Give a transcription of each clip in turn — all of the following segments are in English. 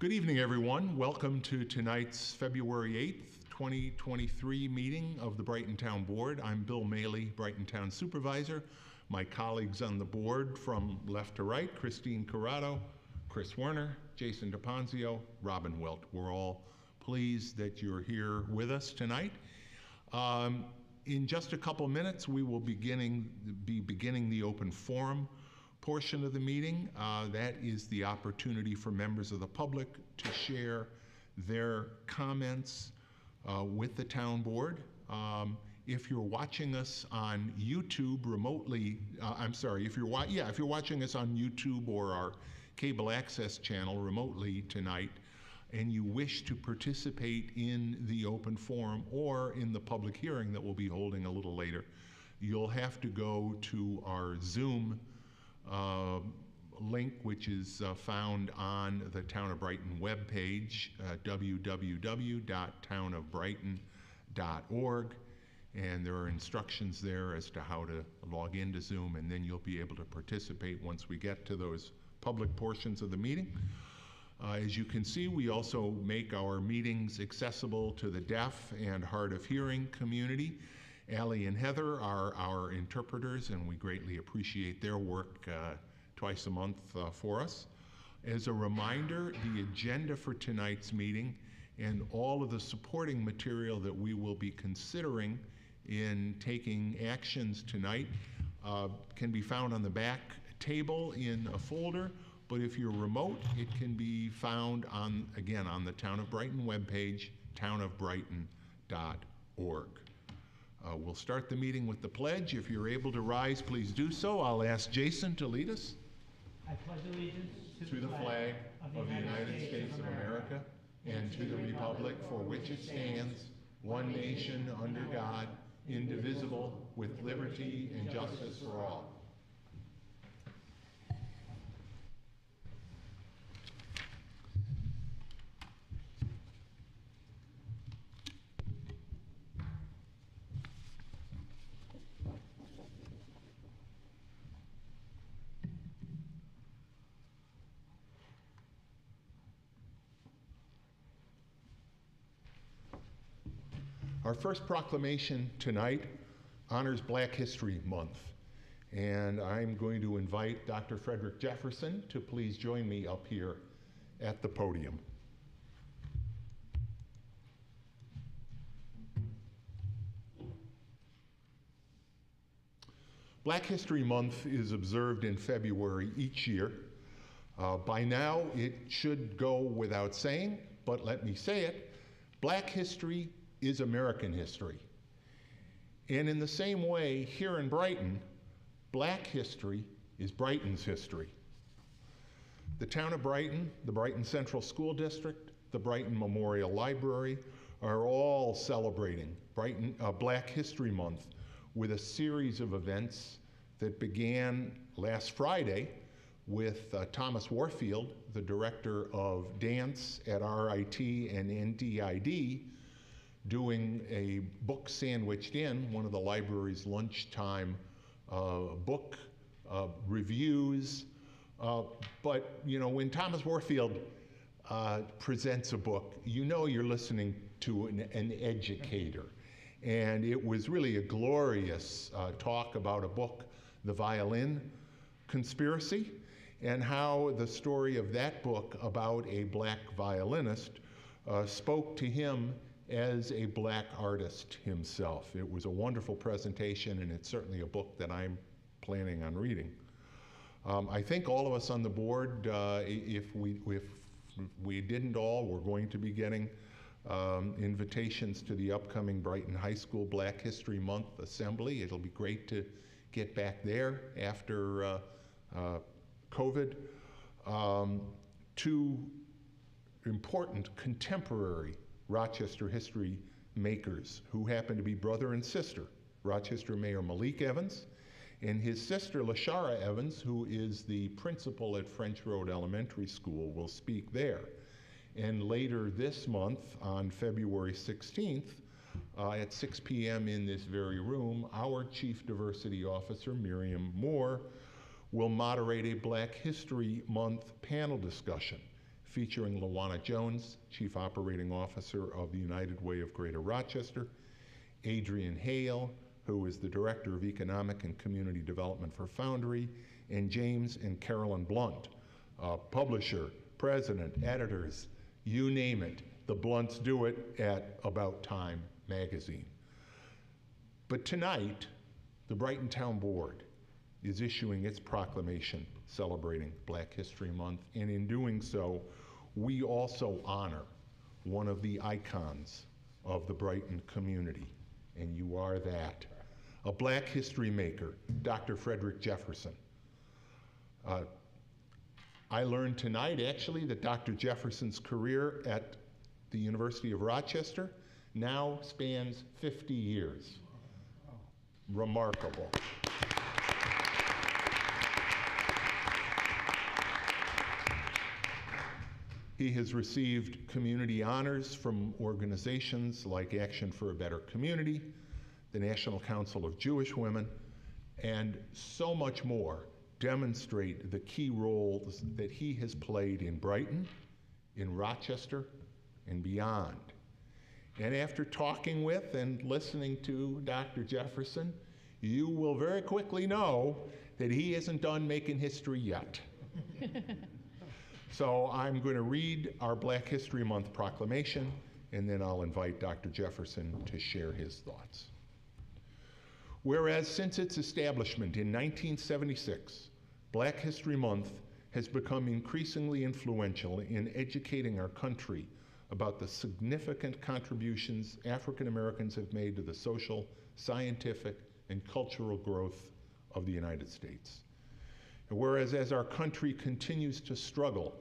Good evening, everyone. Welcome to tonight's February 8th, 2023 meeting of the Brighton Town Board. I'm Bill Maley, Brighton Town Supervisor. My colleagues on the board from left to right, Christine Corrado, Chris Werner, Jason DePonzio, Robin Wilt. We're all pleased that you're here with us tonight. In just a couple minutes, we will be beginning the open forum portion of the meeting. That is the opportunity for members of the public to share their comments with the town board. If you're watching us on YouTube remotely, if you're watching us on YouTube or our cable access channel remotely tonight, and you wish to participate in the open forum or in the public hearing that we'll be holding a little later, you'll have to go to our Zoom link, which is found on the Town of Brighton webpage, www.townofbrighton.org, and there are instructions there as to how to log into Zoom, and then you'll be able to participate once we get to those public portions of the meeting. As you can see, we also make our meetings accessible to the deaf and hard of hearing community. Allie and Heather are our interpreters, and we greatly appreciate their work twice a month for us. As a reminder, the agenda for tonight's meeting and all of the supporting material that we will be considering in taking actions tonight can be found on the back table in a folder, but if you're remote, it can be found on the Town of Brighton webpage, townofbrighton.org. We'll start the meeting with the pledge. If you're able to rise, please do so. I'll ask Jason to lead us. I pledge allegiance to the flag of the United States of America and to the republic for which it stands, one nation under God, indivisible, with liberty and justice for all. Our first proclamation tonight honors Black History Month, and I'm going to invite Dr. Frederick Jefferson to please join me up here at the podium. Black History Month is observed in February each year. By now, it should go without saying, but let me say it, Black history is American history. And in the same way, here in Brighton, Black history is Brighton's history. The Town of Brighton, the Brighton Central School District, the Brighton Memorial Library are all celebrating Black History Month with a series of events that began last Friday with Thomas Warfield, the director of dance at RIT and NDID, doing a book sandwiched in, one of the library's lunchtime book reviews. But you know, when Thomas Warfield presents a book, you know you're listening to an educator. And it was really a glorious talk about a book, The Violin Conspiracy, and how the story of that book about a Black violinist spoke to him as a Black artist himself. It was a wonderful presentation, and it's certainly a book that I'm planning on reading. I think all of us on the board, if we didn't all, we're going to be getting invitations to the upcoming Brighton High School Black History Month Assembly. It'll be great to get back there after COVID. Two important contemporary Rochester history makers who happen to be brother and sister, Rochester Mayor Malik Evans and his sister Lashara Evans, who is the principal at French Road Elementary School, will speak there. And later this month, on February 16th, at 6 p.m. in this very room, our Chief Diversity Officer, Miriam Moore, will moderate a Black History Month panel discussion featuring Lawana Jones, Chief Operating Officer of the United Way of Greater Rochester, Adrian Hale, who is the Director of Economic and Community Development for Foundry, and James and Carolyn Blunt, publisher, president, editors, you name it. The Blunts do it at About Time magazine. But tonight, the Brighton Town Board is issuing its proclamation celebrating Black History Month, and in doing so, we also honor one of the icons of the Brighton community, and you are that. A Black history maker, Dr. Frederick Jefferson. I learned tonight, actually, that Dr. Jefferson's career at the University of Rochester now spans 50 years. Remarkable. He has received community honors from organizations like Action for a Better Community, the National Council of Jewish Women, and so much more demonstrate the key roles that he has played in Brighton, in Rochester, and beyond. And after talking with and listening to Dr. Jefferson, you will very quickly know that he isn't done making history yet. So I'm going to read our Black History Month proclamation, and then I'll invite Dr. Jefferson to share his thoughts. Whereas since its establishment in 1976, Black History Month has become increasingly influential in educating our country about the significant contributions African Americans have made to the social, scientific, and cultural growth of the United States. And whereas as our country continues to struggle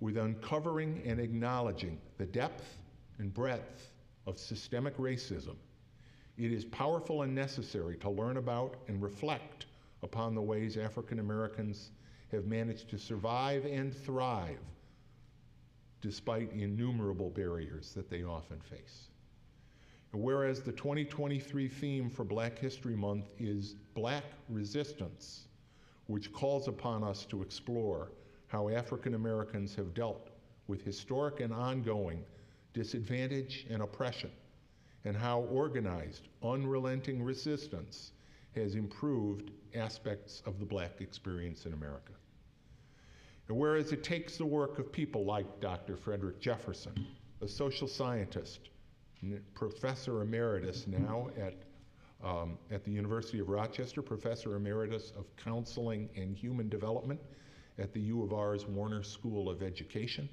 with uncovering and acknowledging the depth and breadth of systemic racism, it is powerful and necessary to learn about and reflect upon the ways African Americans have managed to survive and thrive despite innumerable barriers that they often face. And whereas the 2023 theme for Black History Month is Black Resistance, which calls upon us to explore how African Americans have dealt with historic and ongoing disadvantage and oppression, and how organized, unrelenting resistance has improved aspects of the Black experience in America. And whereas it takes the work of people like Dr. Frederick Jefferson, a social scientist, Professor Emeritus now at the University of Rochester, Professor Emeritus of Counseling and Human Development at the U of R's Warner School of Education.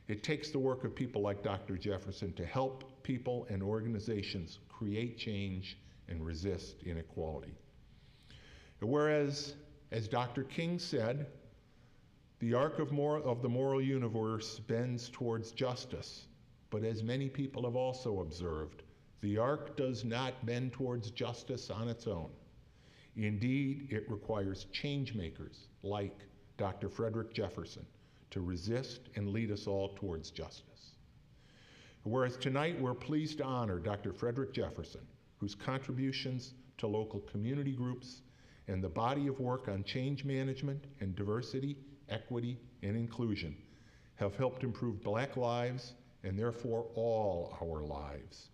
It takes the work of people like Dr. Jefferson to help people and organizations create change and resist inequality. And whereas, as Dr. King said, the arc of the moral universe bends towards justice, but as many people have also observed, the arc does not bend towards justice on its own. Indeed, it requires change makers like Dr. Frederick Jefferson to resist and lead us all towards justice. Whereas tonight we're pleased to honor Dr. Frederick Jefferson, whose contributions to local community groups and the body of work on change management and diversity, equity, and inclusion have helped improve Black lives and therefore all our lives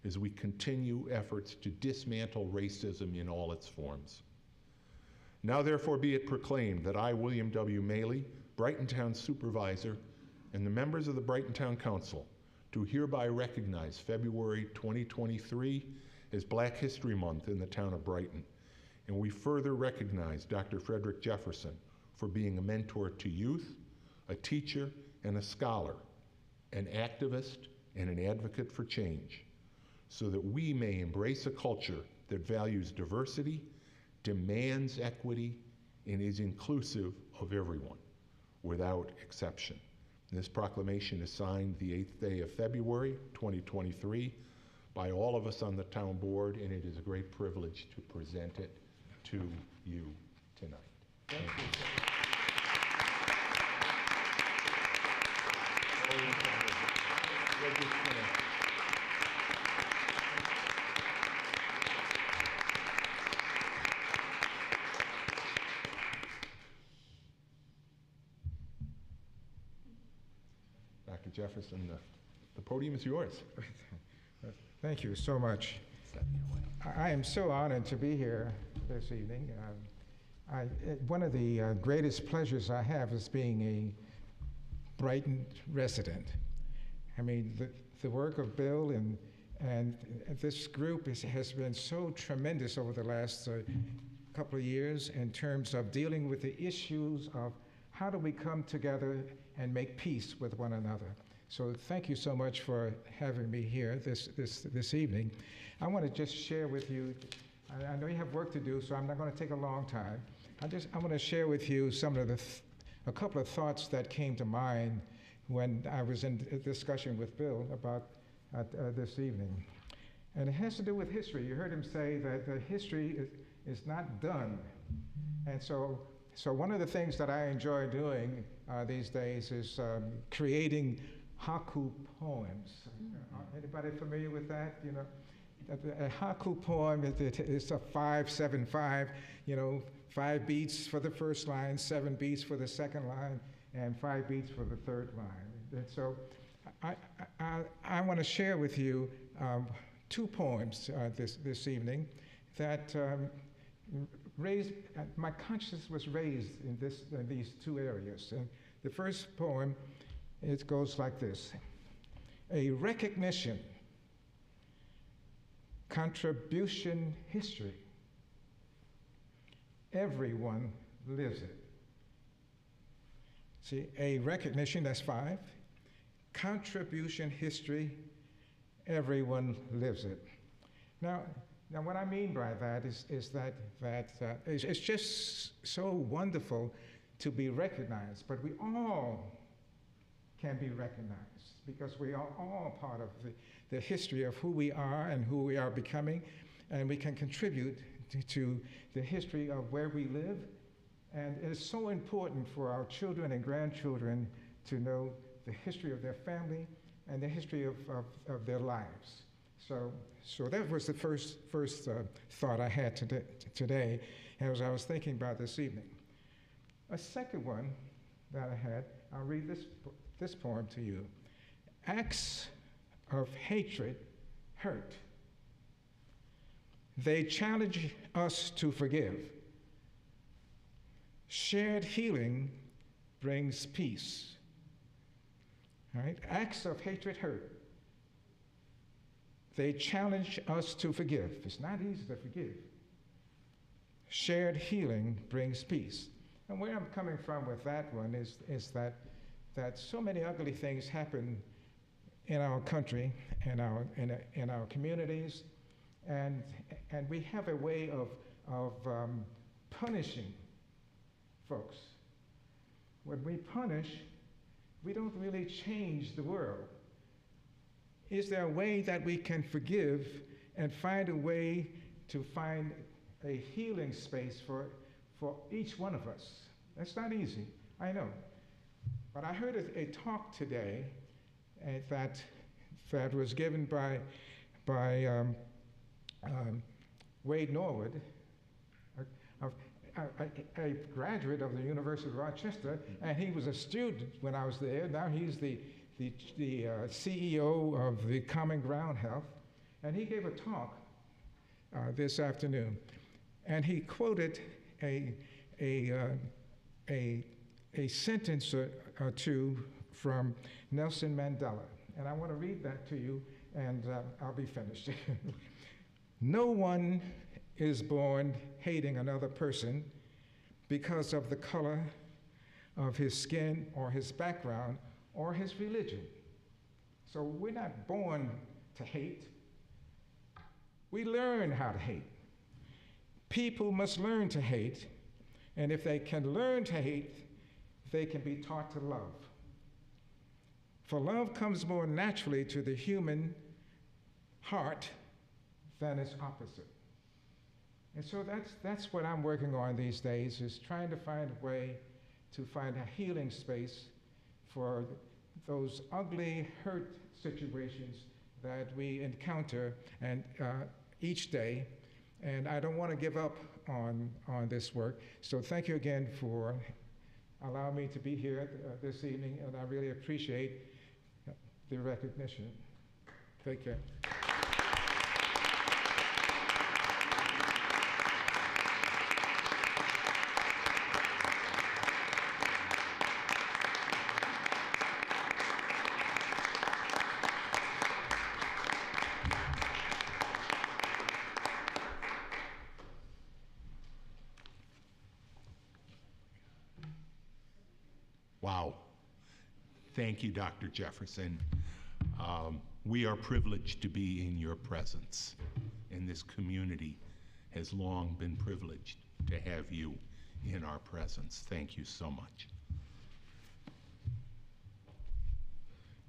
as we continue efforts to dismantle racism in all its forms. Now therefore be it proclaimed that I, William W. Maley, Brighton Town Supervisor, and the members of the Brighton Town Council do hereby recognize February 2023 as Black History Month in the town of Brighton. And we further recognize Dr. Frederick Jefferson for being a mentor to youth, a teacher, and a scholar, an activist, and an advocate for change, so that we may embrace a culture that values diversity, demands equity, and is inclusive of everyone, without exception. This proclamation is signed the 8th day of February, 2023, by all of us on the town board, and it is a great privilege to present it to you tonight. Thank you. Jefferson, the podium is yours. Thank you so much. I am so honored to be here this evening. One of the greatest pleasures I have is being a Brighton resident. I mean, the work of Bill and this group has been so tremendous over the last couple of years in terms of dealing with the issues of how do we come together and make peace with one another. So thank you so much for having me here this evening. I want to just share with you, I know you have work to do, so I'm not going to take a long time. I want to share with you some of a couple of thoughts that came to mind when I was in a discussion with Bill about this evening. And it has to do with history. You heard him say that the history is not done. And so one of the things that I enjoy doing these days is creating haiku poems. Anybody familiar with that? You know, a haiku poem is a 5-7-5. You know, 5 beats for the first line, 7 beats for the second line, and 5 beats for the third line. And so, I want to share with you 2 poems this evening that raised my consciousness was raised in these 2 areas. And the first poem, it goes like this: a recognition, contribution, history. Everyone lives it. See, a recognition, that's 5. Contribution, history, everyone lives it. Now what I mean by that is that it's just so wonderful to be recognized, but we all can be recognized because we are all part of the history of who we are and who we are becoming, and we can contribute to the history of where we live. And it is so important for our children and grandchildren to know the history of their family and the history of their lives. So that was the first thought I had today as I was thinking about this evening. A second one that I had, I'll read this poem to you. Acts of hatred hurt. They challenge us to forgive. Shared healing brings peace. All right? Acts of hatred hurt. They challenge us to forgive. It's not easy to forgive. Shared healing brings peace. And where I'm coming from with that one is that so many ugly things happen in our country and in our communities, and we have a way of punishing folks. When we punish, we don't really change the world. Is there a way that we can forgive and find a way to find a healing space for each one of us? That's not easy, I know. But I heard a talk today that was given by Wade Norwood, a graduate of the University of Rochester, and he was a student when I was there. Now he's the CEO of the Common Ground Health, and he gave a talk this afternoon, and he quoted a sentence or 2 from Nelson Mandela, and I want to read that to you, and I'll be finished. No one is born hating another person because of the color of his skin or his background or his religion. So we're not born to hate. We learn how to hate. People must learn to hate, and if they can learn to hate, they can be taught to love. For love comes more naturally to the human heart than its opposite. And so that's what I'm working on these days, is trying to find a way to find a healing space for those ugly hurt situations that we encounter and each day. And I don't want to give up on this work. So thank you again for allowing me to be here this evening, and I really appreciate the recognition. Take care. Wow. Thank you, Dr. Jefferson. We are privileged to be in your presence, and this community has long been privileged to have you in our presence. Thank you so much.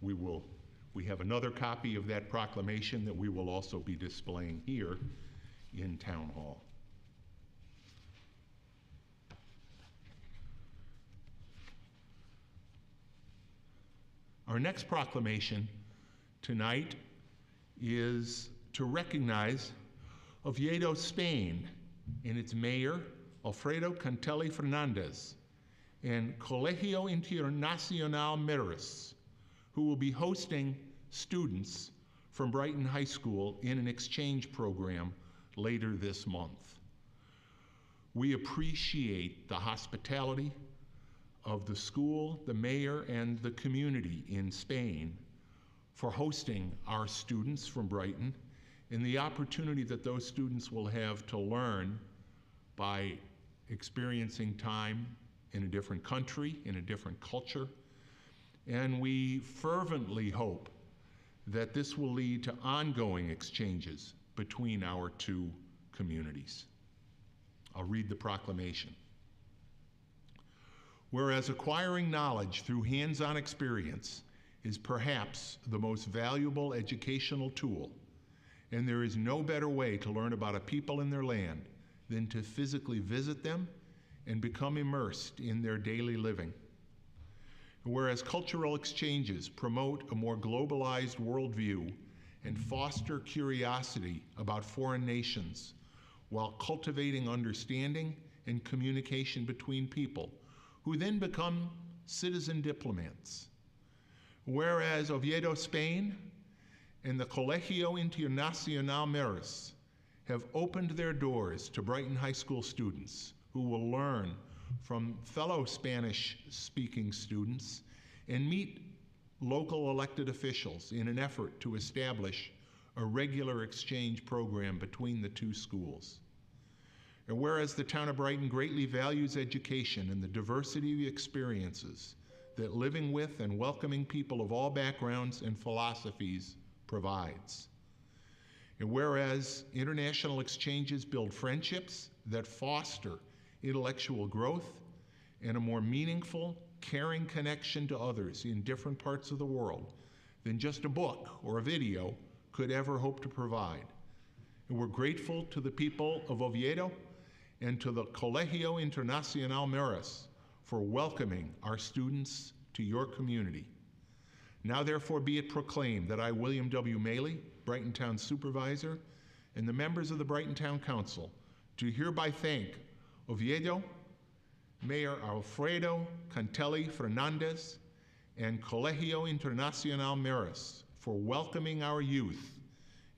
We have another copy of that proclamation that we will also be displaying here in Town Hall. Our next proclamation tonight is to recognize Oviedo, Spain, and its mayor, Alfredo Cantelli Fernandez, and Colegio Internacional Meris, who will be hosting students from Brighton High School in an exchange program later this month. We appreciate the hospitality of the school, the mayor, and the community in Spain for hosting our students from Brighton, and the opportunity that those students will have to learn by experiencing time in a different country, in a different culture. And we fervently hope that this will lead to ongoing exchanges between our two communities. I'll read the proclamation. Whereas acquiring knowledge through hands-on experience is perhaps the most valuable educational tool, and there is no better way to learn about a people and their land than to physically visit them and become immersed in their daily living. Whereas cultural exchanges promote a more globalized worldview and foster curiosity about foreign nations while cultivating understanding and communication between people, who then become citizen diplomats. Whereas Oviedo, Spain, and the Colegio Internacional Meris have opened their doors to Brighton High School students who will learn from fellow Spanish-speaking students and meet local elected officials in an effort to establish a regular exchange program between the two schools. And whereas the town of Brighton greatly values education and the diversity of experiences that living with and welcoming people of all backgrounds and philosophies provides. And whereas international exchanges build friendships that foster intellectual growth and a more meaningful, caring connection to others in different parts of the world than just a book or a video could ever hope to provide. And we're grateful to the people of Oviedo and to the Colegio Internacional Meris for welcoming our students to your community. Now therefore be it proclaimed that I, William W. Maley, Brighton Town Supervisor, and the members of the Brighton Town Council do hereby thank Oviedo, Mayor Alfredo Cantelli Fernandez, and Colegio Internacional Meris for welcoming our youth,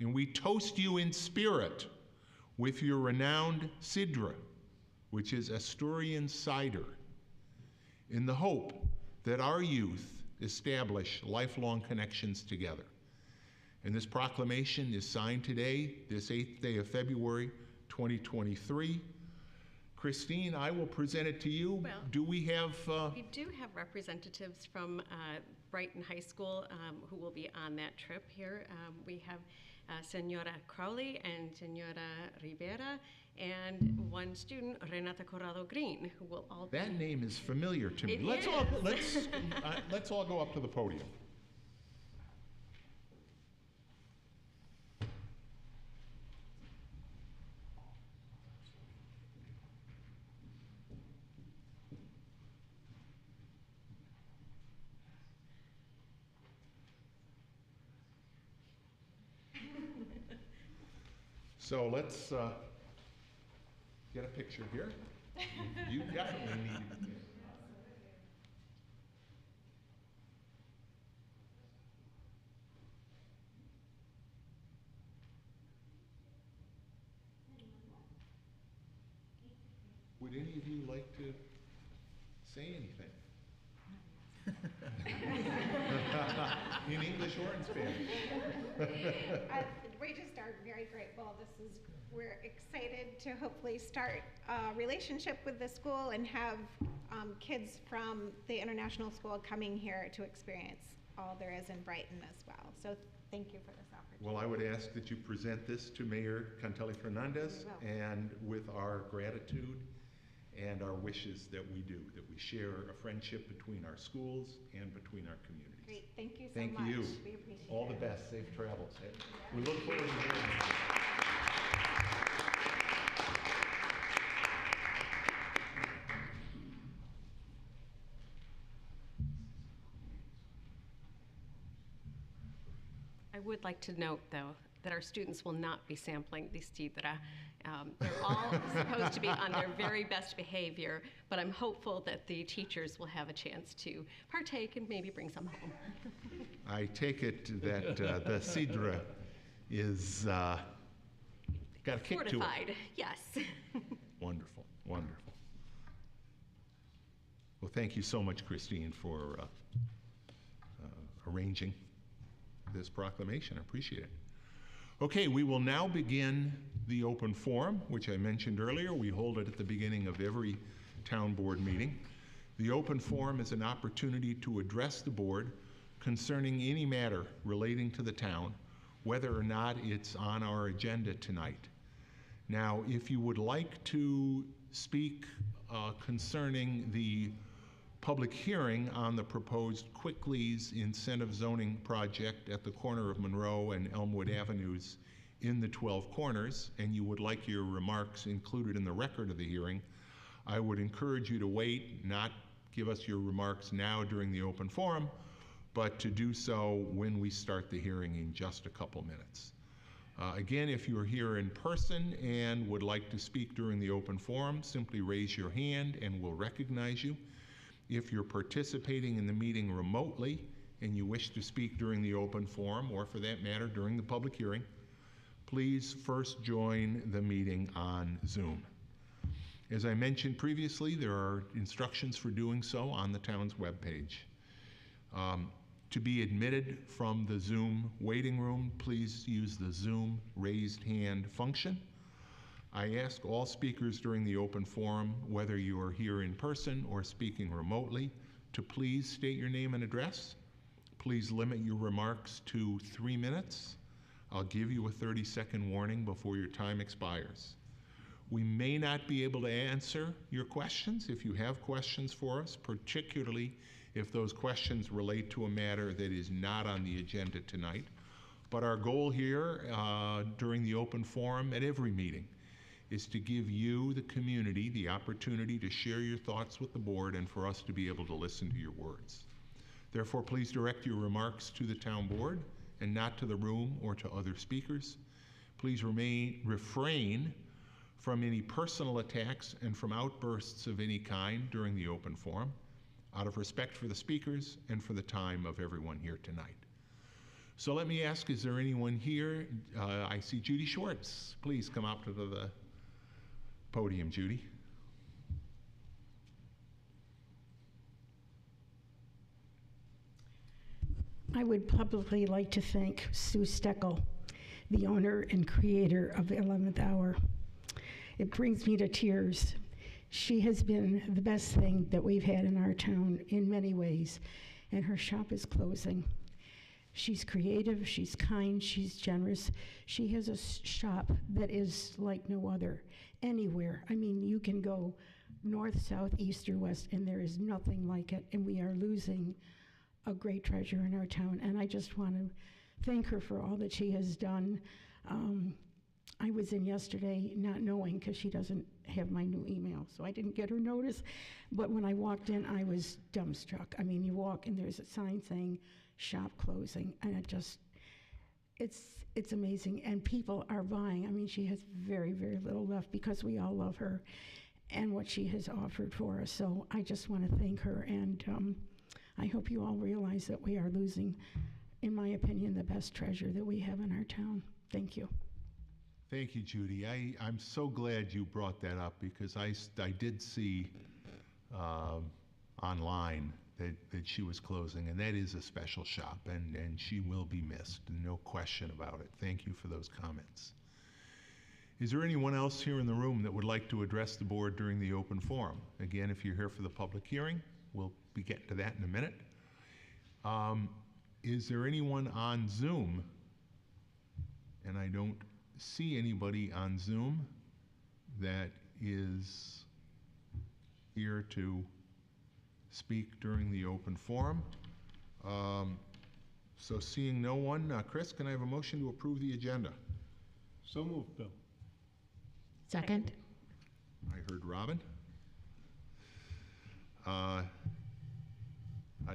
and we toast you in spirit with your renowned Sidra, which is Asturian cider, in the hope that our youth establish lifelong connections together. And this proclamation is signed today, this 8th day of February, 2023. Christine, I will present it to you. Well, do we have... We do have representatives from Brighton High School who will be on that trip here. We have Senora Crowley and Senora Rivera, and one student, Renata Corrado Green, who will all be... That name is familiar to me. It Let's is. let's all go up to the podium. So let's get a picture here. You definitely need it. Would any of you like to say anything? In English or in Spanish? We just are very grateful. We're excited to hopefully start a relationship with the school and have kids from the international school coming here to experience all there is in Brighton as well. So thank you for this opportunity. Well, I would ask that you present this to Mayor Canteli Fernandez, and with our gratitude and our wishes that we share a friendship between our schools and between our communities. Great, thank you so Thank much. you. We appreciate it. All the best, safe travels. We look forward to hearing you. I would like to note, though, that our students will not be sampling the sidra. They're all supposed to be on their very best behavior, but I'm hopeful that the teachers will have a chance to partake and maybe bring some home. I take it that the sidra is got a kick Fortified, to it. yes. Wonderful, wonderful. Well, thank you so much, Christine, for arranging this proclamation. I appreciate it. Okay, we will now begin the open forum, which I mentioned earlier. We hold it at the beginning of every town board meeting. The open forum is an opportunity to address the board concerning any matter relating to the town, whether or not it's on our agenda tonight. Now, if you would like to speak concerning the public hearing on the proposed Quickleys incentive zoning project at the corner of Monroe and Elmwood Avenues in the 12 Corners, and you would like your remarks included in the record of the hearing, I would encourage you to wait, not give us your remarks now during the open forum, but to do so when we start the hearing in just a couple minutes. Again, if you are here in person and would like to speak during the open forum, simply raise your hand and we'll recognize you. If you're participating in the meeting remotely and you wish to speak during the open forum, or for that matter, during the public hearing, please first join the meeting on Zoom. As I mentioned previously, there are instructions for doing so on the town's webpage. To be admitted from the Zoom waiting room, please use the Zoom raised hand function. I ask all speakers during the open forum, whether you are here in person or speaking remotely, to please state your name and address. Please limit your remarks to 3 minutes. I'll give you a 30-second warning before your time expires. We may not be able to answer your questions if you have questions for us, particularly if those questions relate to a matter that is not on the agenda tonight. But our goal here during the open forum at every meeting is to give you, the community, the opportunity to share your thoughts with the board and for us to be able to listen to your words. Therefore, please direct your remarks to the town board and not to the room or to other speakers. Please refrain from any personal attacks and from outbursts of any kind during the open forum, out of respect for the speakers and for the time of everyone here tonight. So let me ask, is there anyone here? I see Judy Schwartz. Please come up to the podium, Judy. I would publicly like to thank Sue Steckel, the owner and creator of 11th Hour. It brings me to tears. She has been the best thing that we've had in our town in many ways, and her shop is closing. She's creative, she's kind, she's generous. She has a shop that is like no other anywhere. I mean, you can go north, south, east, or west, and there is nothing like it, and we are losing a great treasure in our town, and I just want to thank her for all that she has done. I was in yesterday not knowing, because she doesn't have my new email, so I didn't get her notice, but when I walked in, I was dumbstruck. I mean, you walk and there's a sign saying shop closing, and it's amazing, and people are buying. I mean, she has very, very little left because we all love her and what she has offered for us, so I just want to thank her, and I hope you all realize that we are losing, in my opinion, the best treasure that we have in our town. Thank you. Thank you, Judy. I'm so glad you brought that up because I did see online that she was closing, and that is a special shop, and she will be missed, no question about it. Thank you for those comments. Is there anyone else here in the room that would like to address the board during the open forum? Again, if you're here for the public hearing, we'll be getting to that in a minute. Is there anyone on Zoom? And I don't see anybody on Zoom that is here to speak during the open forum. So seeing no one, Chris, can I have a motion to approve the agenda? So moved, Bill. Second. I heard Robin.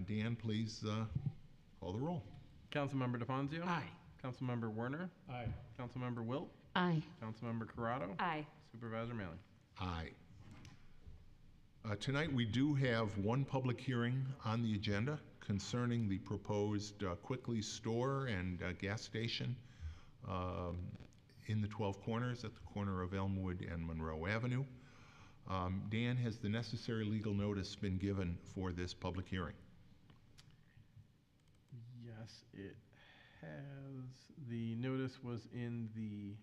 Dan, please call the roll. Councilmember DeFonzio? Aye. Councilmember Werner? Aye. Councilmember Wilt? Aye. Councilmember Corrado? Aye. Supervisor Mailing? Aye. Tonight we do have one public hearing on the agenda concerning the proposed Quickly store and gas station in the 12 Corners at the corner of Elmwood and Monroe Avenue. Dan, has the necessary legal notice been given for this public hearing? Yes, it has. The notice was in the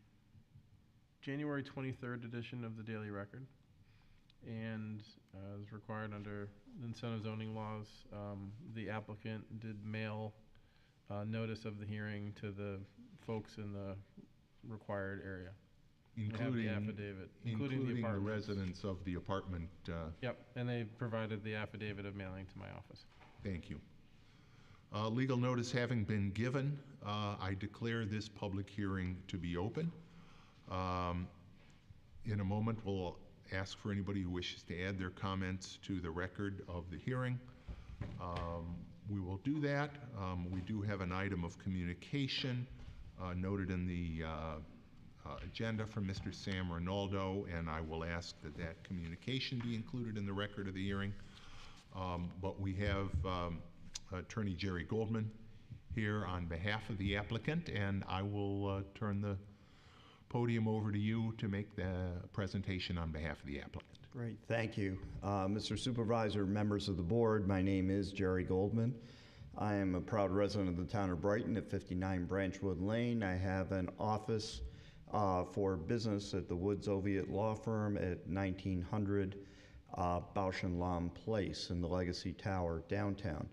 January 23rd edition of the Daily Record, and as required under incentive zoning laws, the applicant did mail notice of the hearing to the folks in the required area. Including the affidavit, including the apartments. residents of the apartment. Yep, and they provided the affidavit of mailing to my office. Thank you. Legal notice having been given, I declare this public hearing to be open. In a moment, we'll ask for anybody who wishes to add their comments to the record of the hearing. We will do that. We do have an item of communication noted in the agenda from Mr. Sam Rinaldo, and I will ask that that communication be included in the record of the hearing. But we have Attorney Jerry Goldman here on behalf of the applicant, and I will turn the podium over to you to make the presentation on behalf of the applicant. Great, thank you. Mr. Supervisor, members of the board, my name is Jerry Goldman. I am a proud resident of the town of Brighton at 59 Branchwood Lane. I have an office for business at the Woods Oviatt Law Firm at 1900 Bausch and Lomb Place in the Legacy Tower downtown.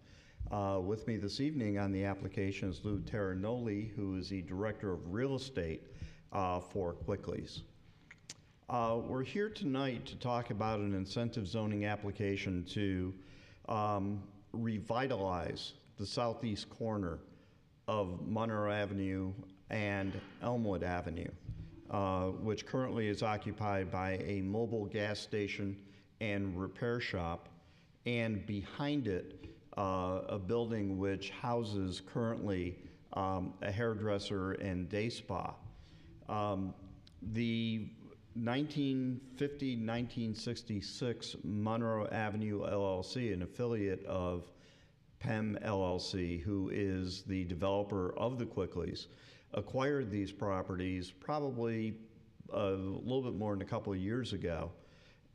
With me this evening on the application is Lou Terranoli, who is the Director of Real Estate for Quickly's. We're here tonight to talk about an incentive zoning application to revitalize the southeast corner of Monroe Avenue and Elmwood Avenue, which currently is occupied by a mobile gas station and repair shop, and behind it, a building which houses currently a hairdresser and day spa. The 1950-1966 Monroe Avenue LLC, an affiliate of PEM LLC, who is the developer of the Quicklys, acquired these properties probably a little bit more than a couple of years ago,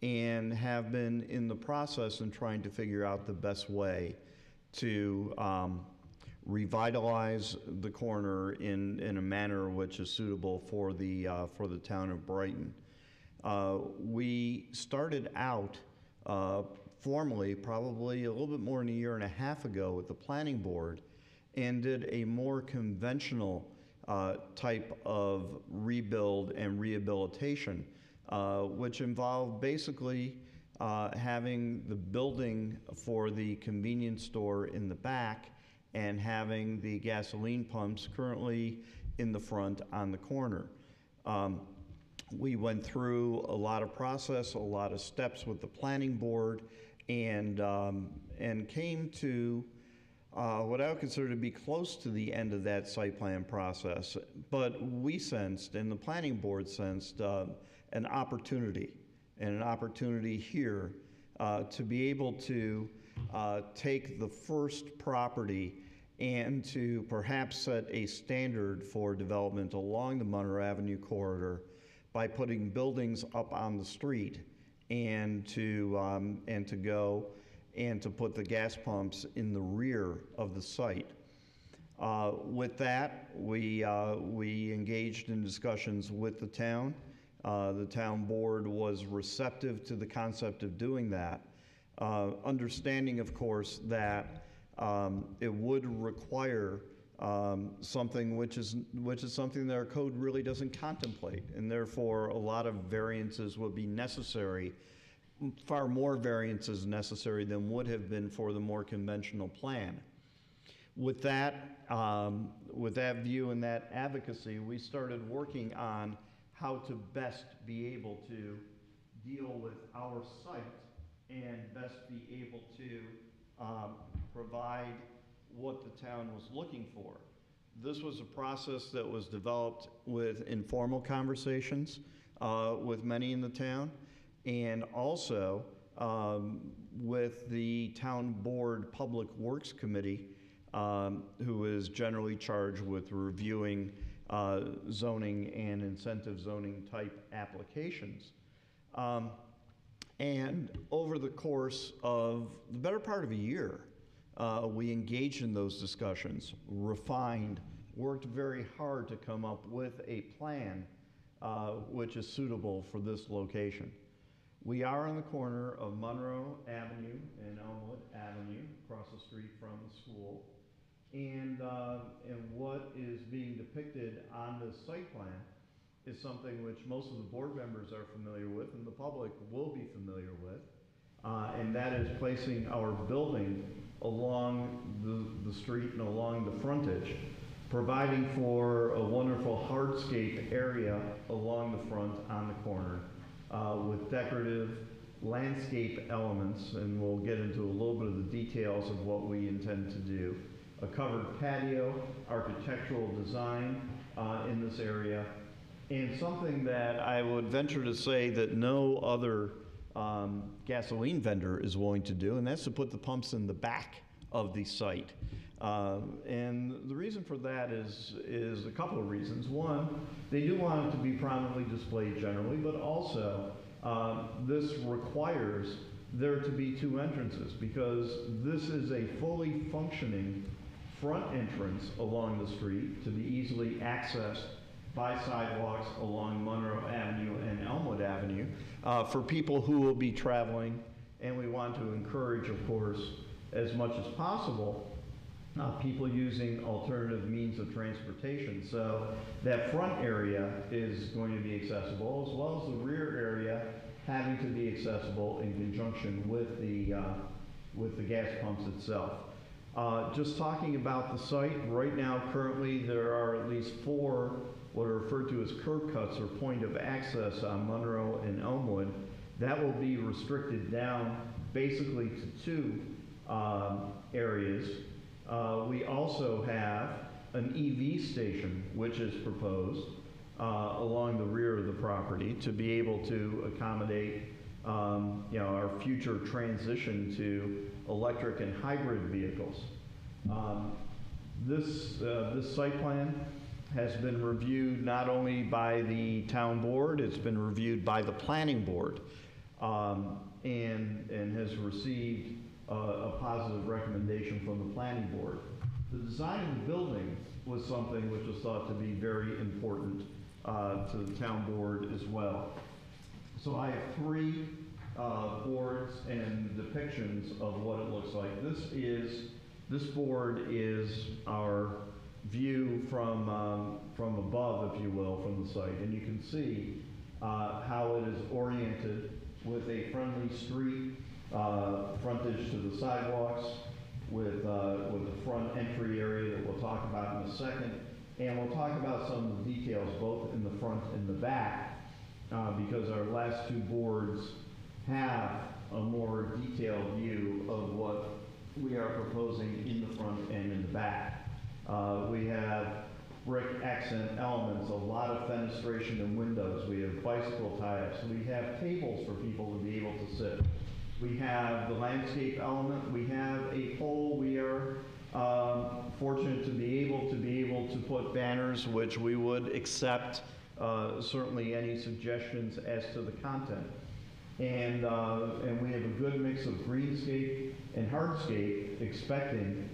and have been in the process and trying to figure out the best way to revitalize the corner in a manner which is suitable for the town of Brighton. We started out formally probably a little bit more than a year and a half ago with the planning board, and did a more conventional type of rebuild and rehabilitation, which involved basically having the building for the convenience store in the back and having the gasoline pumps currently in the front on the corner. We went through a lot of process, a lot of steps with the planning board, and came to what I would consider to be close to the end of that site plan process. But we sensed, and the planning board sensed, an opportunity here to be able to take the first property and to perhaps set a standard for development along the Monroe Avenue corridor by putting buildings up on the street and to go and to put the gas pumps in the rear of the site. With that, we engaged in discussions with the town. The town board was receptive to the concept of doing that, understanding, of course, that it would require something which is something that our code really doesn't contemplate, and therefore a lot of variances would be necessary, far more variances necessary than would have been for the more conventional plan. With that view and that advocacy, we started working on how to best be able to deal with our site and best be able to provide what the town was looking for. This was a process that was developed with informal conversations with many in the town, and also with the town board Public Works Committee, who is generally charged with reviewing zoning and incentive zoning type applications. And over the course of the better part of a year, we engaged in those discussions, refined, worked very hard to come up with a plan which is suitable for this location. We are on the corner of Monroe Avenue and Elmwood Avenue, across the street from the school. And what is being depicted on this site plan is something which most of the board members are familiar with and the public will be familiar with. And that is placing our building along the street and along the frontage, providing for a wonderful hardscape area along the front on the corner with decorative landscape elements, and we'll get into a little bit of the details of what we intend to do. A covered patio, architectural design in this area, and something that I would venture to say that no other gasoline vendor is willing to do, and that's to put the pumps in the back of the site. And the reason for that is a couple of reasons. One, they do want it to be prominently displayed generally, but also this requires there to be two entrances, because this is a fully functioning front entrance along the street to be easily accessed by sidewalks along Monroe Avenue and Elmwood Avenue for people who will be traveling, and we want to encourage, of course, as much as possible, people using alternative means of transportation. So that front area is going to be accessible, as well as the rear area having to be accessible in conjunction with the gas pumps itself. Just talking about the site, right now currently there are at least 4 what are referred to as curb cuts or point of access on Monroe and Elmwood. That will be restricted down basically to 2 areas. We also have an EV station which is proposed along the rear of the property to be able to accommodate our future transition to electric and hybrid vehicles. This site plan has been reviewed not only by the town board, it's been reviewed by the planning board, and has received a positive recommendation from the planning board. The design of the building was something which was thought to be very important to the town board as well. So I have 3 boards and depictions of what it looks like. This board is our view from above, if you will, from the site, and you can see how it is oriented with a friendly street frontage to the sidewalks, with the front entry area that we'll talk about in a second, and we'll talk about some of the details both in the front and the back, because our last 2 boards have a more detailed view of what we are proposing in the front and in the back. We have brick accent elements, a lot of fenestration and windows. We have bicycle tie-ups. We have tables for people to be able to sit. We have the landscape element. We have a pole. We are Fortunate to be able to put banners, which we would accept certainly any suggestions as to the content. And we have a good mix of greenscape and hardscape, expecting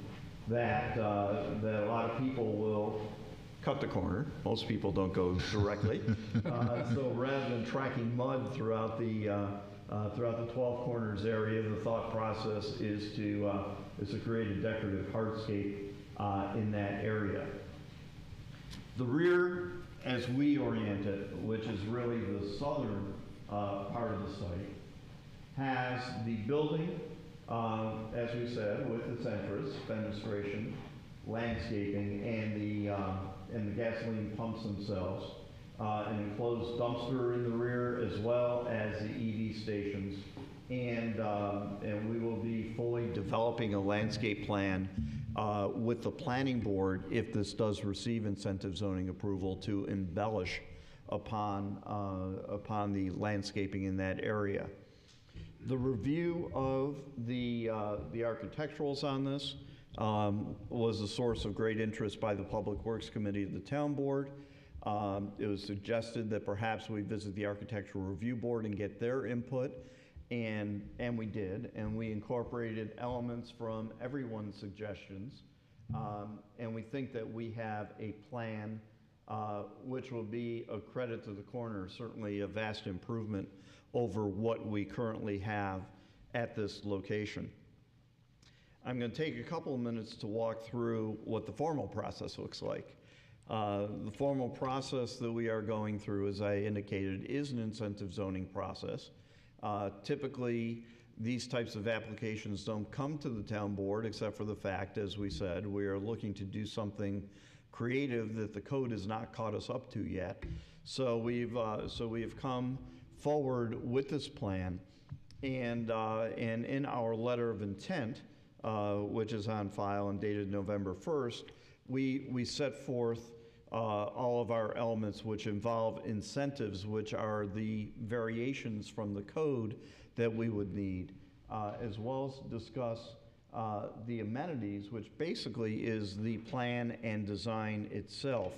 that that a lot of people will cut the corner. Most people don't go directly. So rather than tracking mud throughout the 12 corners area, the thought process is to create a decorative hardscape in that area. The rear, as we orient it, which is really the southern part of the site, has the building, as we said, with its entrance, fenestration, landscaping, and the gasoline pumps themselves, an enclosed dumpster in the rear, as well as the EV stations. And we will be fully developing a landscape plan with the planning board, if this does receive incentive zoning approval, to embellish upon the landscaping in that area. The review of the architecturals on this was a source of great interest by the Public Works Committee of the Town Board. It was suggested that perhaps we visit the Architectural Review Board and get their input, and we did, and we incorporated elements from everyone's suggestions, and we think that we have a plan which will be a credit to the corner, certainly a vast improvement over what we currently have at this location. I'm going to take a couple of minutes to walk through what the formal process looks like. The formal process that we are going through, as I indicated, is an incentive zoning process. Typically, these types of applications don't come to the town board, except for the fact, as we said, we are looking to do something creative that the code has not caught us up to yet. So we've come forward with this plan, and in our letter of intent, which is on file and dated November 1st, we set forth all of our elements which involve incentives, which are the variations from the code that we would need, as well as discuss the amenities, which basically is the plan and design itself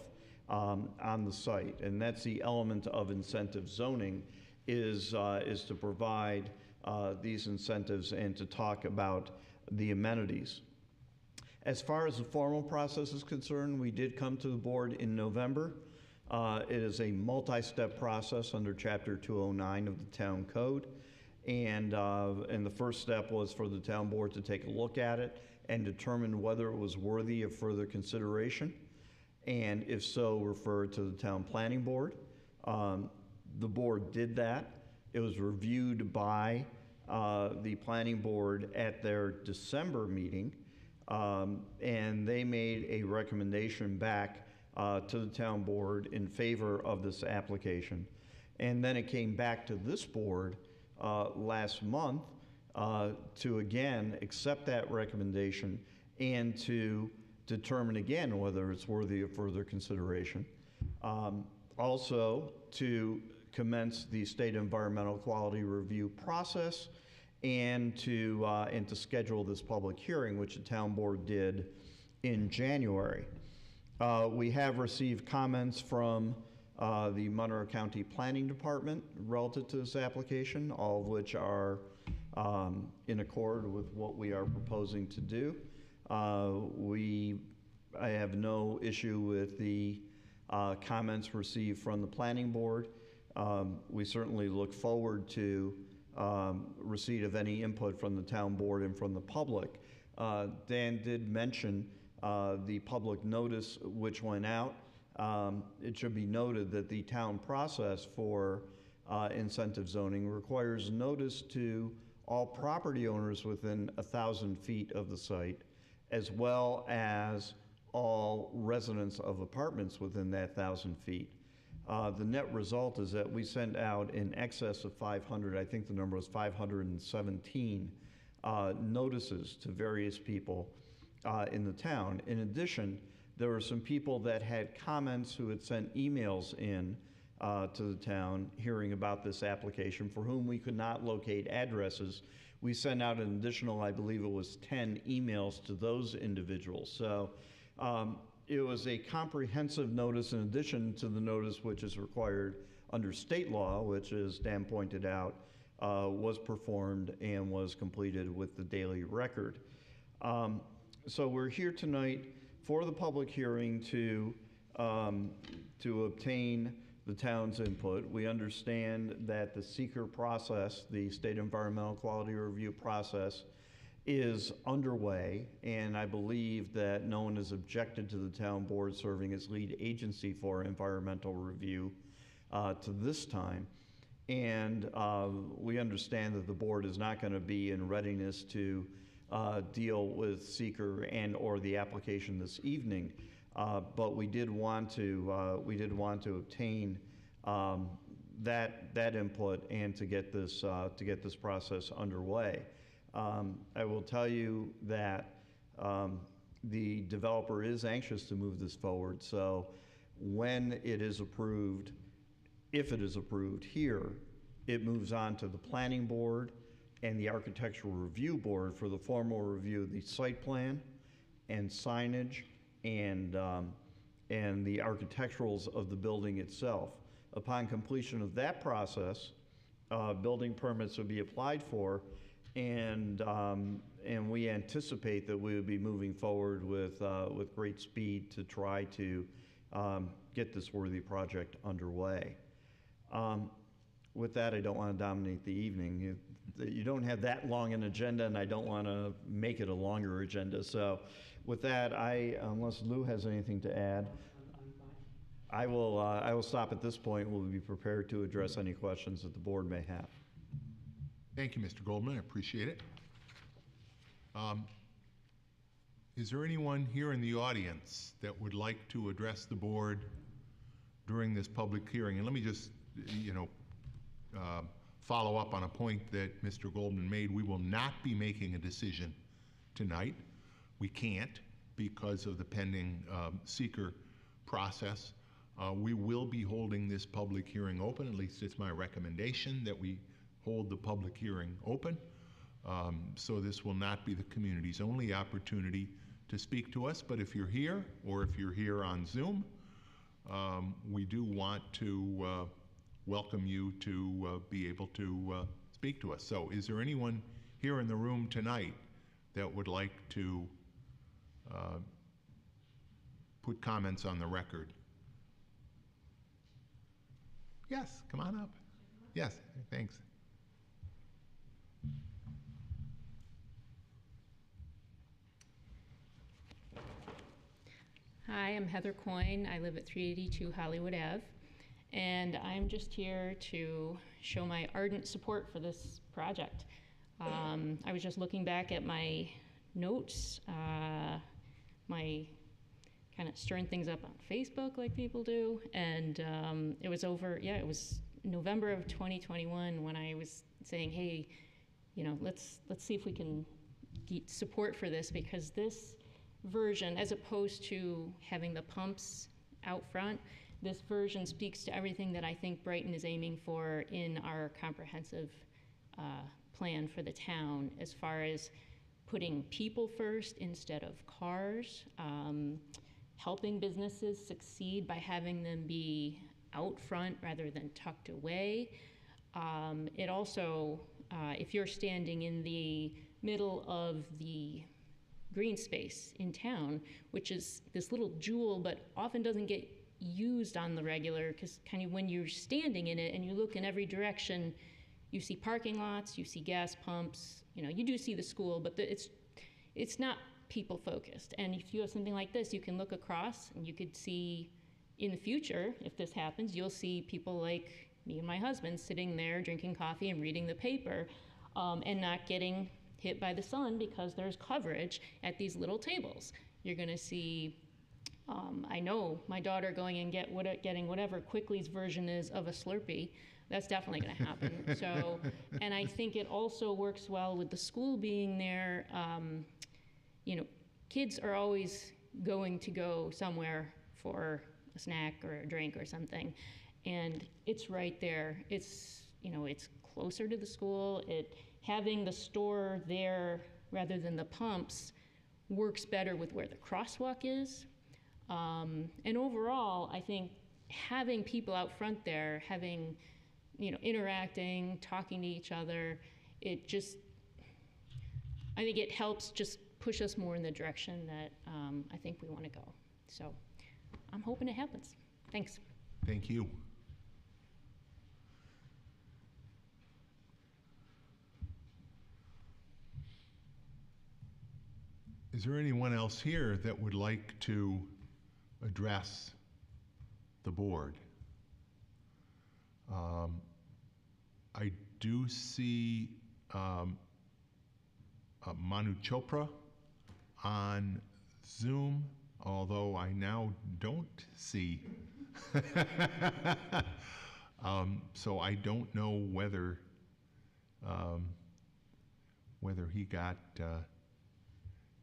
on the site. And that's the element of incentive zoning, is to provide these incentives and to talk about the amenities. As far as the formal process is concerned, we did come to the board in November. It is a multi-step process under Chapter 209 of the Town Code. And the first step was for the town board to take a look at it and determine whether it was worthy of further consideration, and if so, refer it to the town planning board. The board did that. It was reviewed by the planning board at their December meeting, and they made a recommendation back to the town board in favor of this application. And then it came back to this board last month to again accept that recommendation and to determine again whether it's worthy of further consideration. Also to commence the state environmental quality review process, and to schedule this public hearing, which the town board did in January. We have received comments from the Monroe County Planning Department relative to this application, all of which are in accord with what we are proposing to do. I have no issue with the comments received from the planning board. We certainly look forward to receipt of any input from the town board and from the public. Dan did mention the public notice which went out. It should be noted that the town process for incentive zoning requires notice to all property owners within 1,000 feet of the site, as well as all residents of apartments within that 1,000 feet. The net result is that we sent out in excess of 500, I think the number was 517 notices to various people in the town. In addition, there were some people that had comments who had sent emails in to the town hearing about this application, for whom we could not locate addresses, we sent out an additional, I believe it was 10 emails to those individuals. So it was a comprehensive notice in addition to the notice which is required under state law, which, as Dan pointed out, was performed and was completed with the daily record. So we're here tonight for the public hearing to obtain the town's input. We understand that the seeker process, the State Environmental Quality Review process, is underway, and I believe that no one has objected to the town board serving as lead agency for environmental review to this time. And we understand that the board is not going to be in readiness to deal with seeker and or the application this evening, but we did want to obtain that input and to get this process underway. I will tell you that the developer is anxious to move this forward. So when it is approved, if it is approved here, it moves on to the planning board and the architectural review board for the formal review of the site plan and signage and the architecturals of the building itself. Upon completion of that process, building permits will be applied for, and we anticipate that we will be moving forward with great speed to try to get this worthy project underway. With that, I don't want to dominate the evening. You don't have that long an agenda, and I don't want to make it a longer agenda. So with that, unless Lou has anything to add, I will stop at this point. We'll be prepared to address any questions that the board may have. Thank you, Mr. Goldman. I appreciate it. Is there anyone here in the audience that would like to address the board during this public hearing? And let me just, follow up on a point that Mr. Goldman made. We will not be making a decision tonight. We can't because of the pending seeker process. We will be holding this public hearing open. At least it's my recommendation that we hold the public hearing open. So this will not be the community's only opportunity to speak to us. But if you're here, or if you're here on Zoom, we do want to welcome you to be able to speak to us. So is there anyone here in the room tonight that would like to put comments on the record? Yes, come on up. Yes, thanks. Hi, I'm Heather Coyne. I live at 382 Hollywood Ave, and I'm just here to show my ardent support for this project. I was just looking back at my notes, my kind of stirring things up on Facebook like people do, and it was it was November of 2021 when I was saying, hey, let's see if we can get support for this, because this version, as opposed to having the pumps out front, this version speaks to everything that I think Brighton is aiming for in our comprehensive plan for the town, as far as putting people first instead of cars, helping businesses succeed by having them be out front rather than tucked away. It also, if you're standing in the middle of the green space in town, which is this little jewel but often doesn't get used on the regular, because kind of when you're standing in it and you look in every direction, you see parking lots, you see gas pumps, you do see the school, but it's not people focused. And if you have something like this, you can look across and you could see in the future, if this happens, you'll see people like me and my husband sitting there drinking coffee and reading the paper, and not getting hit by the sun because there's coverage at these little tables. You're going to see, I know my daughter going and getting whatever Quickly's version is of a Slurpee. That's definitely going to happen. So, and I think it also works well with the school being there. Kids are always going to go somewhere for a snack or a drink or something, and it's right there. It's it's closer to the school. It having the store there rather than the pumps works better with where the crosswalk is. And overall, I think having people out front there, having, interacting, talking to each other, I think it helps just push us more in the direction that I think we want to go. So I'm hoping it happens. Thanks. Thank you. Is there anyone else here that would like to address the board? I do see Manu Chopra on Zoom, although I now don't see. So I don't know whether he got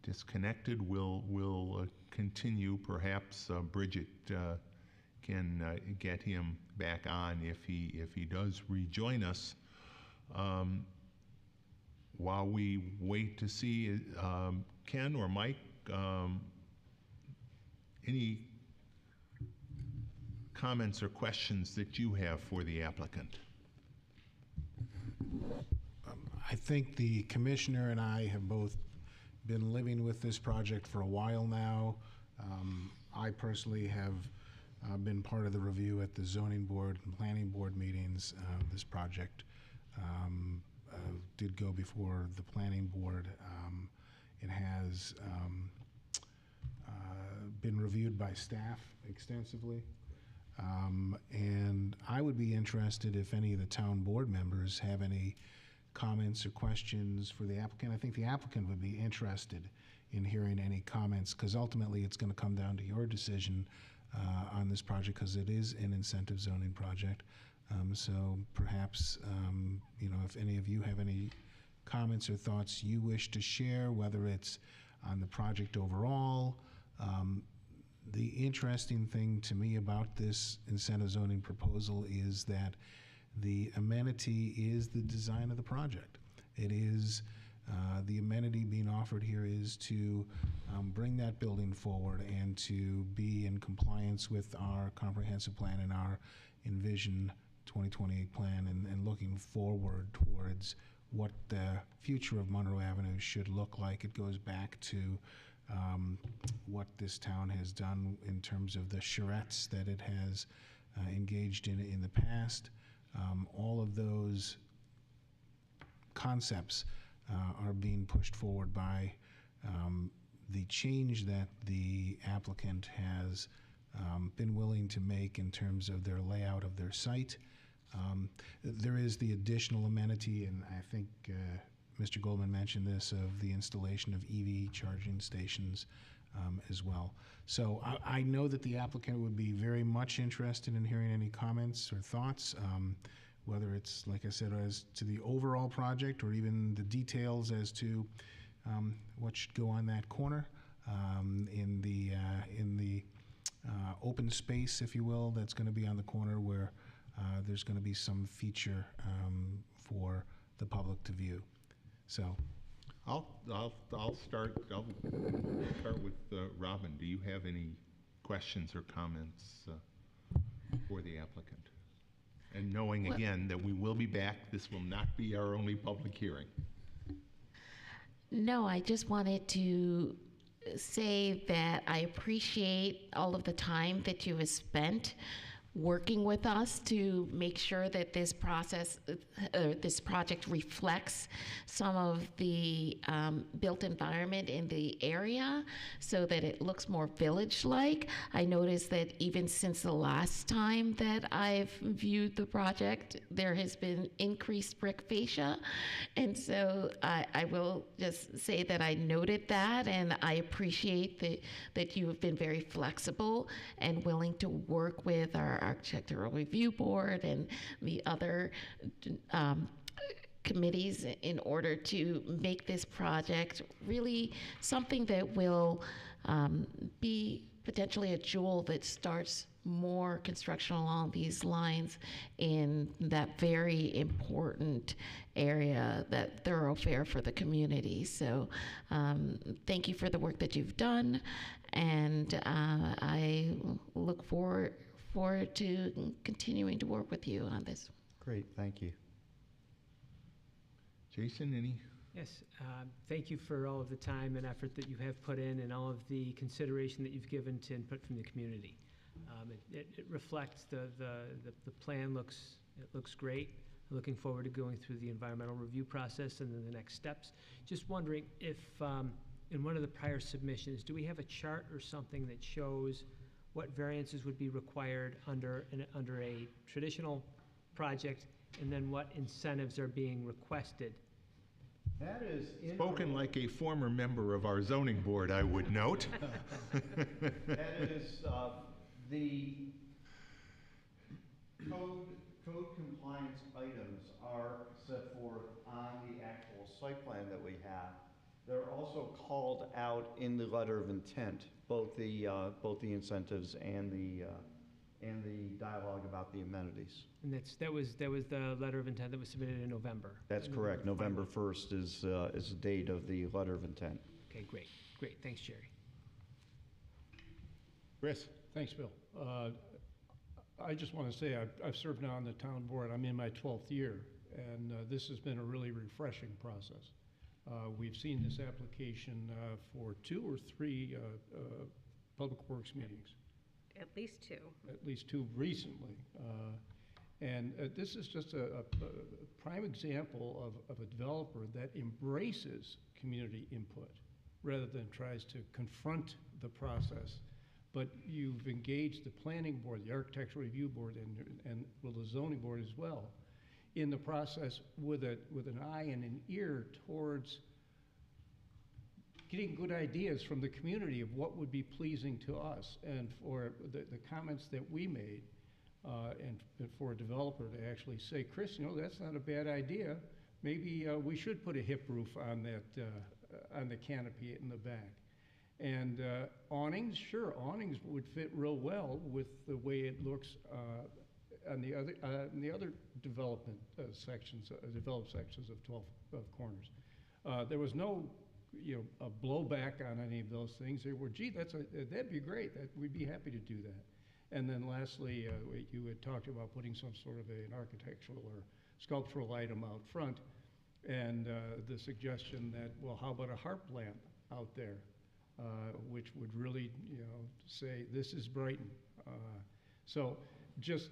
disconnected. We'll continue. Perhaps Bridget can get him back on if he does rejoin us. While we wait to see Ken or Mike, any comments or questions that you have for the applicant? I think the commissioner and I have both been living with this project for a while now. I personally have been part of the review at the zoning board and planning board meetings. This project did go before the planning board. It has been reviewed by staff extensively. And I would be interested if any of the town board members have any comments or questions for the applicant. I think the applicant would be interested in hearing any comments, because ultimately it's going to come down to your decision on this project, because it is an incentive zoning project. So perhaps, if any of you have any comments or thoughts you wish to share, whether it's on the project overall. The interesting thing to me about this incentive zoning proposal is that the amenity is the design of the project. It is, the amenity being offered here is to bring that building forward and to be in compliance with our comprehensive plan and our Envision 2028 plan, and looking forward towards what the future of Monroe Avenue should look like. It goes back to what this town has done in terms of the charrettes that it has engaged in the past. All of those concepts are being pushed forward by the change that the applicant has been willing to make in terms of their layout of their site. There is the additional amenity, and I think Mr. Goldman mentioned this, of the installation of EV charging stations as well. So I know that the applicant would be very much interested in hearing any comments or thoughts, whether it's, like I said, as to the overall project or even the details as to what should go on that corner in the open space, if you will, that's going to be on the corner where there's going to be some feature for the public to view. So, I'll start with Robin. Do you have any questions or comments for the applicant? And knowing again that we will be back, this will not be our only public hearing. No, I just wanted to say that I appreciate all of the time that you have spent working with us to make sure that this project reflects some of the built environment in the area so that it looks more village-like. I noticed that even since the last time that I've viewed the project, there has been increased brick fascia. And so I will just say that I noted that, and I appreciate that you have been very flexible and willing to work with our Architectural Review Board and the other committees in order to make this project really something that will be potentially a jewel that starts more construction along these lines in that very important area, that thoroughfare for the community. So thank you for the work that you've done, and I look forward to continuing to work with you on this. Great, thank you. Jason, any? Yes, thank you for all of the time and effort that you have put in and all of the consideration that you've given to input from the community. It reflects the plan looks great. Looking forward to going through the environmental review process and then the next steps. Just wondering if in one of the prior submissions, do we have a chart or something that shows what variances would be required under a traditional project, and then what incentives are being requested? That is Spoken like a former member of our zoning board, I would note. That is the code compliance items are set forth on the actual site plan that we have. They're also called out in the letter of intent, both the incentives and the dialogue about the amenities. And that was the letter of intent that was submitted in November. That's correct. November 1st is the date of the letter of intent. Okay, great. Thanks, Jerry. Chris? Thanks, Bill. I just want to say I've served now on the town board. I'm in my 12th year, and this has been a really refreshing process. We've seen this application for 2 or 3 public works meetings. At least 2. At least 2 recently. And this is just a prime example of a developer that embraces community input rather than tries to confront the process. But you've engaged the planning board, the architectural review board, and well, the zoning board as well, in the process with an eye and an ear towards getting good ideas from the community of what would be pleasing to us, and for the comments that we made, and for a developer to actually say, Chris, that's not a bad idea. Maybe we should put a hip roof on that on the canopy in the back. And awnings, sure, awnings would fit real well with the way it looks on the other development sections, developed sections of 12 corners. There was no, a blowback on any of those things. They were, gee, that'd be great. We'd be happy to do that. And then lastly, you had talked about putting some sort of an architectural or sculptural item out front, and the suggestion that, well, how about a harp lamp out there? Which would really, say, this is Brighton. So just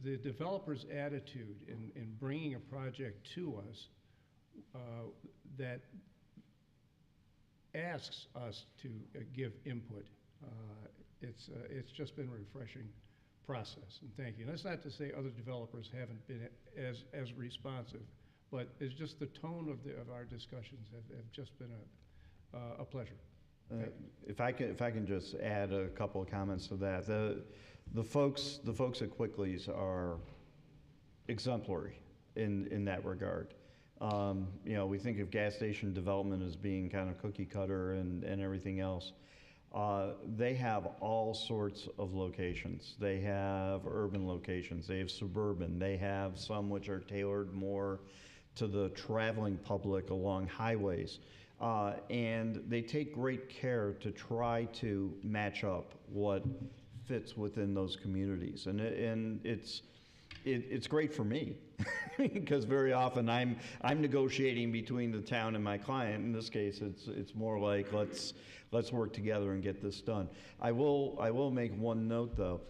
the developer's attitude in bringing a project to us that asks us to give input, it's just been a refreshing process, and thank you. And that's not to say other developers haven't been as responsive, but it's just the tone of our discussions have just been a pleasure. If I can just add a couple of comments to that. The folks at Quickly's are exemplary in that regard. We think of gas station development as being kind of cookie cutter and everything else. They have all sorts of locations. They have urban locations. They have suburban. They have some which are tailored more to the traveling public along highways. And they take great care to try to match up what fits within those communities. And it's great for me because very often I'm negotiating between the town and my client. In this case, it's more like let's work together and get this done. I will make one note though,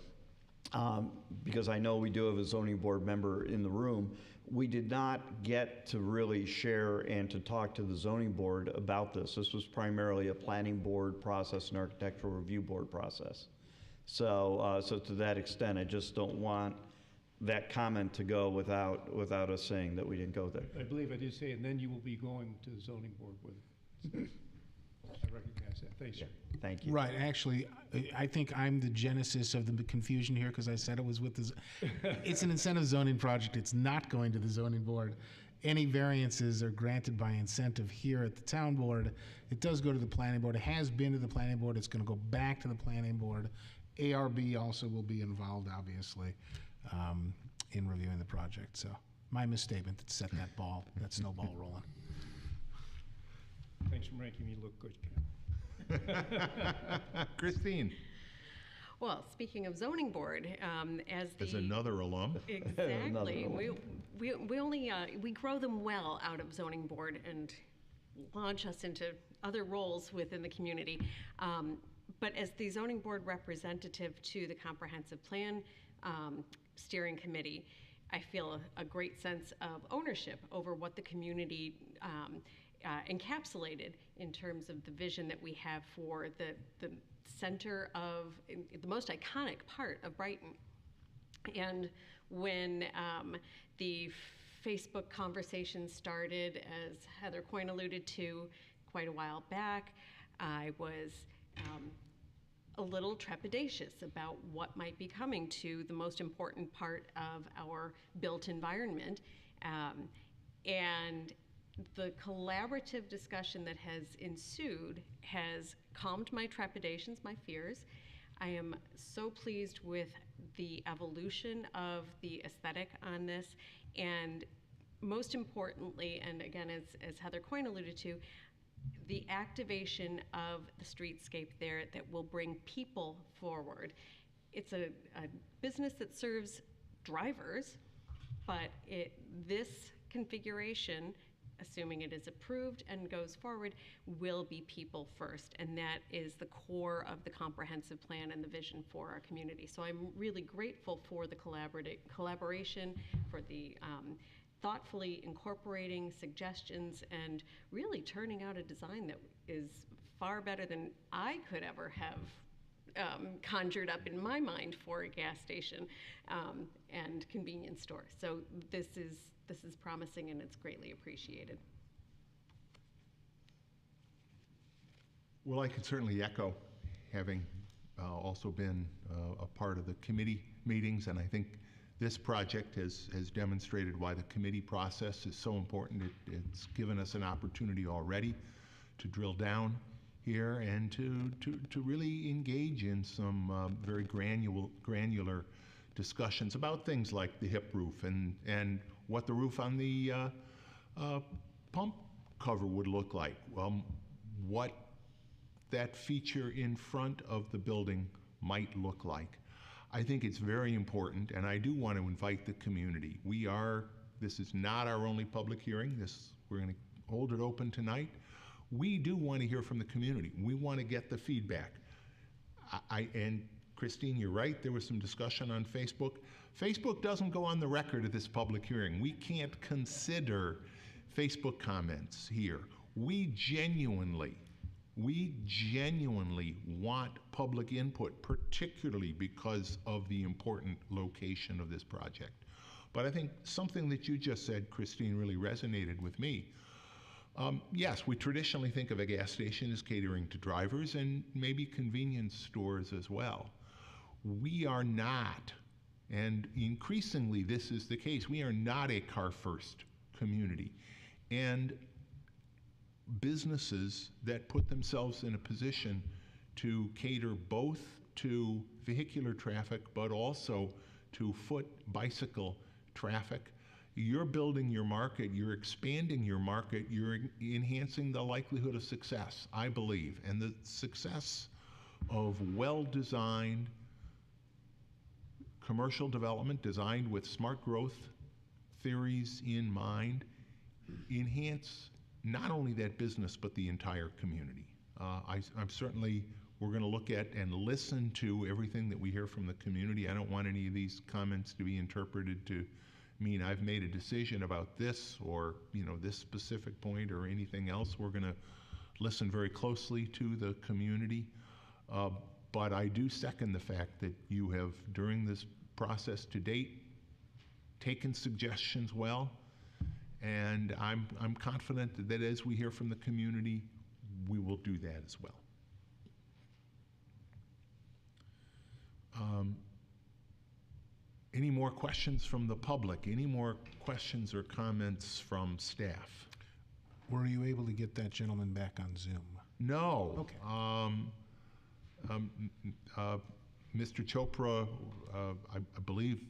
because I know we do have a zoning board member in the room. We did not get to really share and to talk to the zoning board about this. This was primarily a planning board process and architectural review board process. So to that extent, I just don't want that comment to go without us saying that we didn't go there. I believe I did say, and then you will be going to the zoning board with it. I recognize that. Thanks, sir. Thank you. Right. Actually, I think I'm the genesis of the confusion here because I said it was with the. It's an incentive zoning project. It's not going to the zoning board, any variances are granted by incentive here at the town board. It does go to the planning board. It has been to the planning board. It's going to go back to the planning board. ARB also will be involved, obviously, in reviewing the project. So my misstatement to set that snowball rolling. Thanks for making me look good, Ken. Christine, Well, speaking of zoning board, as another alum. Exactly. We grow them well out of zoning board and launch us into other roles within the community. But as the zoning board representative to the comprehensive plan steering committee, I feel a great sense of ownership over what the community encapsulated in terms of the vision that we have for the center of the most iconic part of Brighton. And when the Facebook conversation started, as Heather Coyne alluded to quite a while back, I was a little trepidatious about what might be coming to the most important part of our built environment. And the collaborative discussion that has ensued has calmed my trepidations, my fears. I am so pleased with the evolution of the aesthetic on this, and most importantly, and again, as Heather Coyne alluded to, the activation of the streetscape there that will bring people forward. It's a business that serves drivers, but this configuration, assuming it is approved and goes forward, will be people first. And that is the core of the comprehensive plan and the vision for our community. So I'm really grateful for the collaboration, for the thoughtfully incorporating suggestions and really turning out a design that is far better than I could ever have conjured up in my mind for a gas station and convenience store. So this is promising, and it's greatly appreciated. Well, I can certainly echo, having also been a part of the committee meetings, and I think this project has demonstrated why the committee process is so important. It's given us an opportunity already to drill down here and to really engage in some very granular discussions about things like the hip roof and what the roof on the pump cover would look like, what that feature in front of the building might look like. I think it's very important, and I do want to invite the community. This is not our only public hearing. We're going to hold it open tonight. We do want to hear from the community. We want to get the feedback. And Christine, you're right, there was some discussion on Facebook. Facebook doesn't go on the record of this public hearing. We can't consider Facebook comments here. We genuinely want public input, particularly because of the important location of this project. But I think something that you just said, Christine, really resonated with me. Yes, we traditionally think of a gas station as catering to drivers and maybe convenience stores as well. We are not, and increasingly this is the case, we are not a car-first community. And businesses that put themselves in a position to cater both to vehicular traffic but also to foot, bicycle traffic, you're building your market, you're expanding your market, you're enhancing the likelihood of success, I believe. And the success of well-designed commercial development designed with smart growth theories in mind enhance not only that business, but the entire community. We're going to look at and listen to everything that we hear from the community. I don't want any of these comments to be interpreted to mean I've made a decision about this or this specific point or anything else. We're going to listen very closely to the community. But I do second the fact that you have, during this process to date, taken suggestions well. And I'm confident that as we hear from the community, we will do that as well. Any more more questions from the public? Any more questions or comments from staff? Were you able to get that gentleman back on Zoom? No. Okay. Mr. Chopra, I believe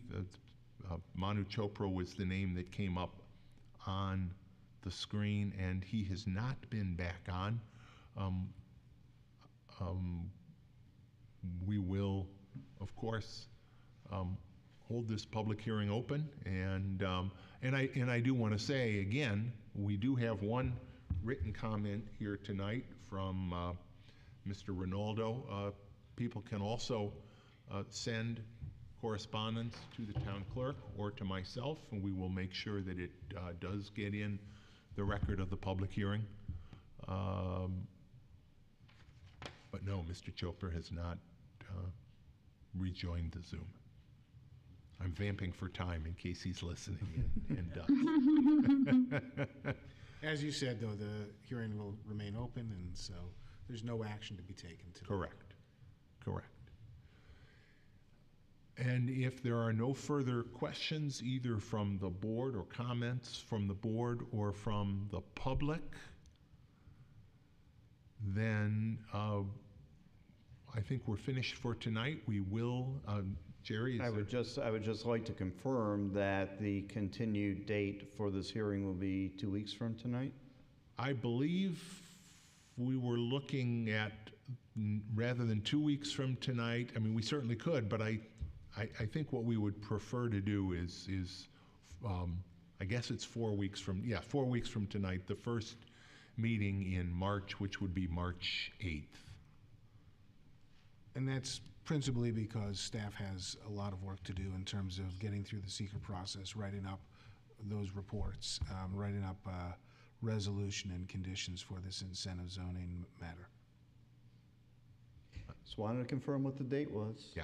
Manu Chopra was the name that came up on the screen, and he has not been back on. We will, of course, hold this public hearing open, and I do want to say again, we do have one written comment here tonight from Mr. Ronaldo. People can also send correspondence to the town clerk or to myself, and we will make sure that it does get in the record of the public hearing. But no, Mr. Chopra has not rejoined the Zoom. I'm vamping for time in case he's listening and does. As you said, though, the hearing will remain open, and so there's no action to be taken today. Correct. Correct. And if there are no further questions, either from the board or comments from the board or from the public, then I think we're finished for tonight. We will, Jerry, I would just like to confirm that the continued date for this hearing will be 2 weeks from tonight? I believe we were looking at, rather than 2 weeks from tonight, I mean, we certainly could, but I think what we would prefer to do is I guess it's 4 weeks from, 4 weeks from tonight, the first meeting in March, which would be March 8th. And that's principally because staff has a lot of work to do in terms of getting through the seeker process, writing up those reports, writing up resolution and conditions for this incentive zoning matter. Just wanted to confirm what the date was. Yeah.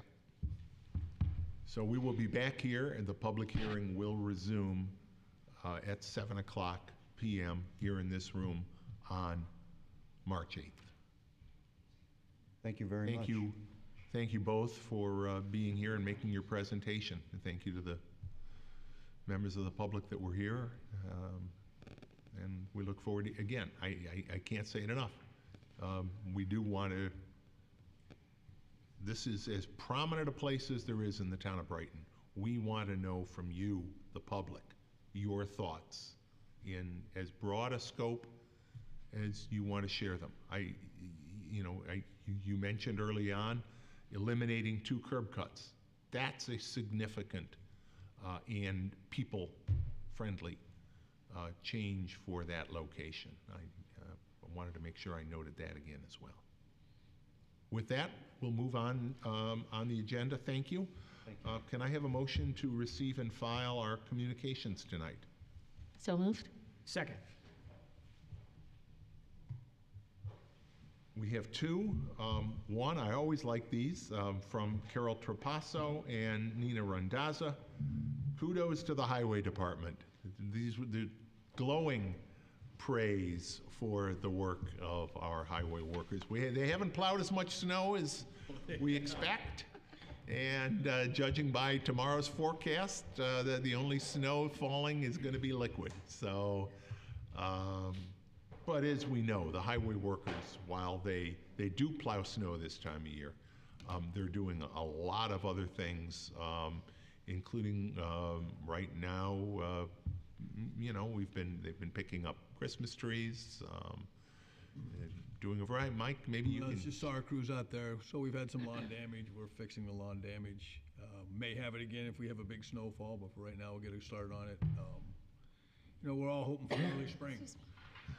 So we will be back here, and the public hearing will resume at 7:00 p.m. here in this room on March 8th. Thank you very much. Thank you both for being here and making your presentation. And thank you to the members of the public that were here. And we look forward to, again, I can't say it enough. We do want to, this is as prominent a place as there is in the town of Brighton. We want to know from you, the public, your thoughts in as broad a scope as you want to share them. You mentioned early on eliminating 2 curb cuts. That's a significant and people-friendly change for that location. I wanted to make sure I noted that again as well. With that, we'll move on the agenda. Thank you. Thank you. Can I have a motion to receive and file our communications tonight? So moved? Second. We have 2. One, I always like these, from Carol Trapasso and Nina Randazza. Kudos to the Highway Department. These were the glowing praise for the work of our highway workers. They haven't plowed as much snow as we expect, and judging by tomorrow's forecast, the only snow falling is going to be liquid. So. But as we know, the highway workers, while they do plow snow this time of year, they're doing a lot of other things, including right now, they've been picking up Christmas trees, doing a variety. Mike, maybe you can. It's just our crews out there. So we've had some lawn damage. We're fixing the lawn damage. May have it again if we have a big snowfall, but for right now, we'll get a start on it. We're all hoping for early spring.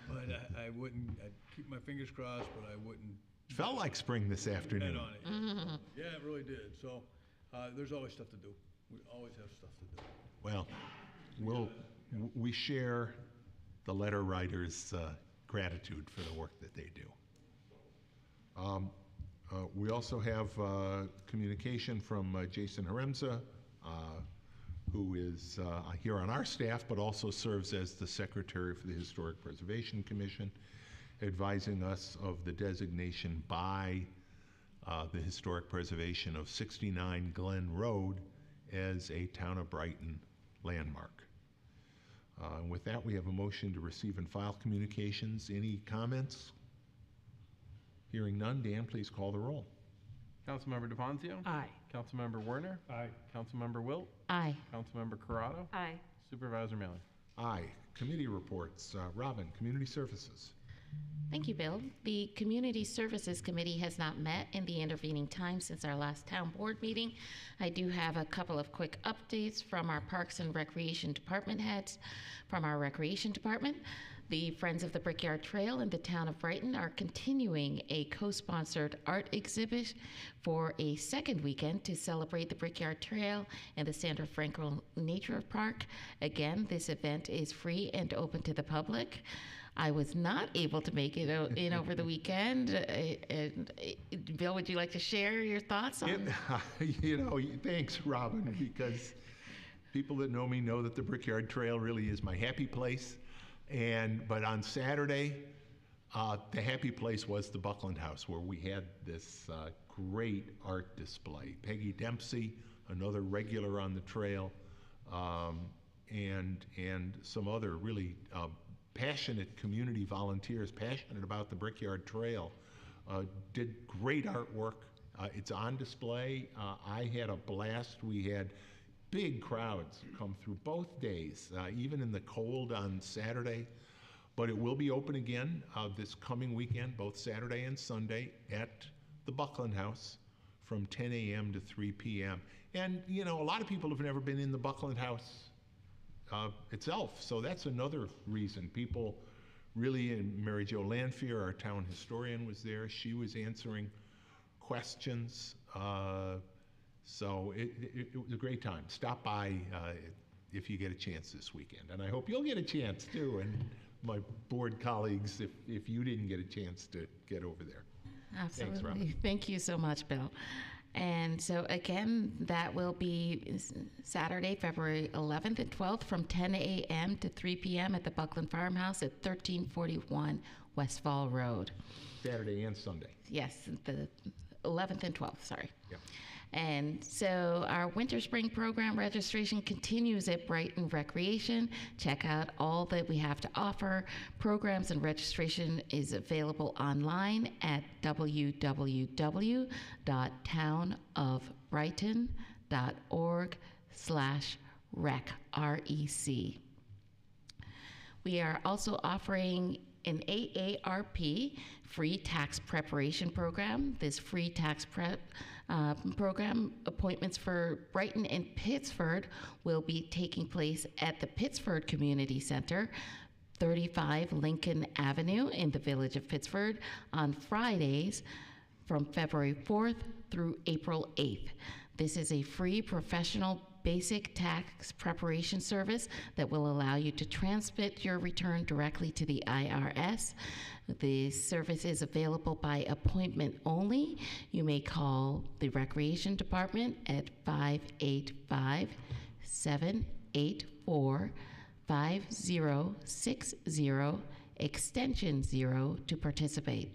But I'd keep my fingers crossed, but I wouldn't. Felt like spring this afternoon. Bet on it. Yeah, it really did. So there's always stuff to do. We always have stuff to do. Well, we share the letter writers' gratitude for the work that they do. We also have communication from Jason Haremza, who is here on our staff, but also serves as the secretary for the Historic Preservation Commission, advising us of the designation by the Historic Preservation of 69 Glen Road as a Town of Brighton landmark. And with that, we have a motion to receive and file communications. Any comments? Hearing none, Dan, please call the roll. Councilmember DePonzio? Aye. Councilmember Werner? Aye. Councilmember Wilt? Aye. Councilmember Corrado? Aye. Supervisor Mailer? Aye. Committee reports. Robin, Community Services. Thank you, Bill. The Community Services Committee has not met in the intervening time since our last town board meeting. I do have a couple of quick updates from our Parks and Recreation Department heads. From our Recreation Department, the Friends of the Brickyard Trail in the town of Brighton are continuing a co-sponsored art exhibit for a second weekend to celebrate the Brickyard Trail in the Sandra Franklin Nature Park. Again, this event is free and open to the public. I was not able to make it in over the weekend. Bill, would you like to share your thoughts on? Thanks, Robin, because people that know me know that the Brickyard Trail really is my happy place. But on Saturday, the happy place was the Buckland House, where we had this great art display. Peggy Dempsey, another regular on the trail, and some other really passionate community volunteers, passionate about the Brickyard Trail, did great artwork. It's on display. I had a blast. We had big crowds come through both days, even in the cold on Saturday. But it will be open again this coming weekend, both Saturday and Sunday, at the Buckland House from 10 a.m. to 3 p.m. And, a lot of people have never been in the Buckland House itself, so that's another reason. People really, and Mary Jo Lanphier, our town historian, was there. She was answering questions. So it was a great time. Stop by if you get a chance this weekend. And I hope you'll get a chance too, and my board colleagues, if you didn't get a chance to get over there. Absolutely. Thanks, Robin. Thank you so much, Bill. And so again, that will be Saturday, February 11th and 12th from 10 a.m. to 3 p.m. at the Buckland Farmhouse at 1341 Westfall Road. Saturday and Sunday. Yes, the 11th and 12th, sorry. Yep. And so our winter spring program registration continues at Brighton Recreation. Check out all that we have to offer. Programs and registration is available online at www.townofbrighton.org/rec, REC. We are also offering an AARP, free tax preparation program. This free tax prep program, appointments for Brighton and Pittsford will be taking place at the Pittsford Community Center, 35 Lincoln Avenue in the village of Pittsford on Fridays from February 4th through April 8th. This is a free professional basic tax preparation service that will allow you to transmit your return directly to the IRS. The service is available by appointment only. You may call the Recreation Department at 585-784-5060, extension 0 to participate.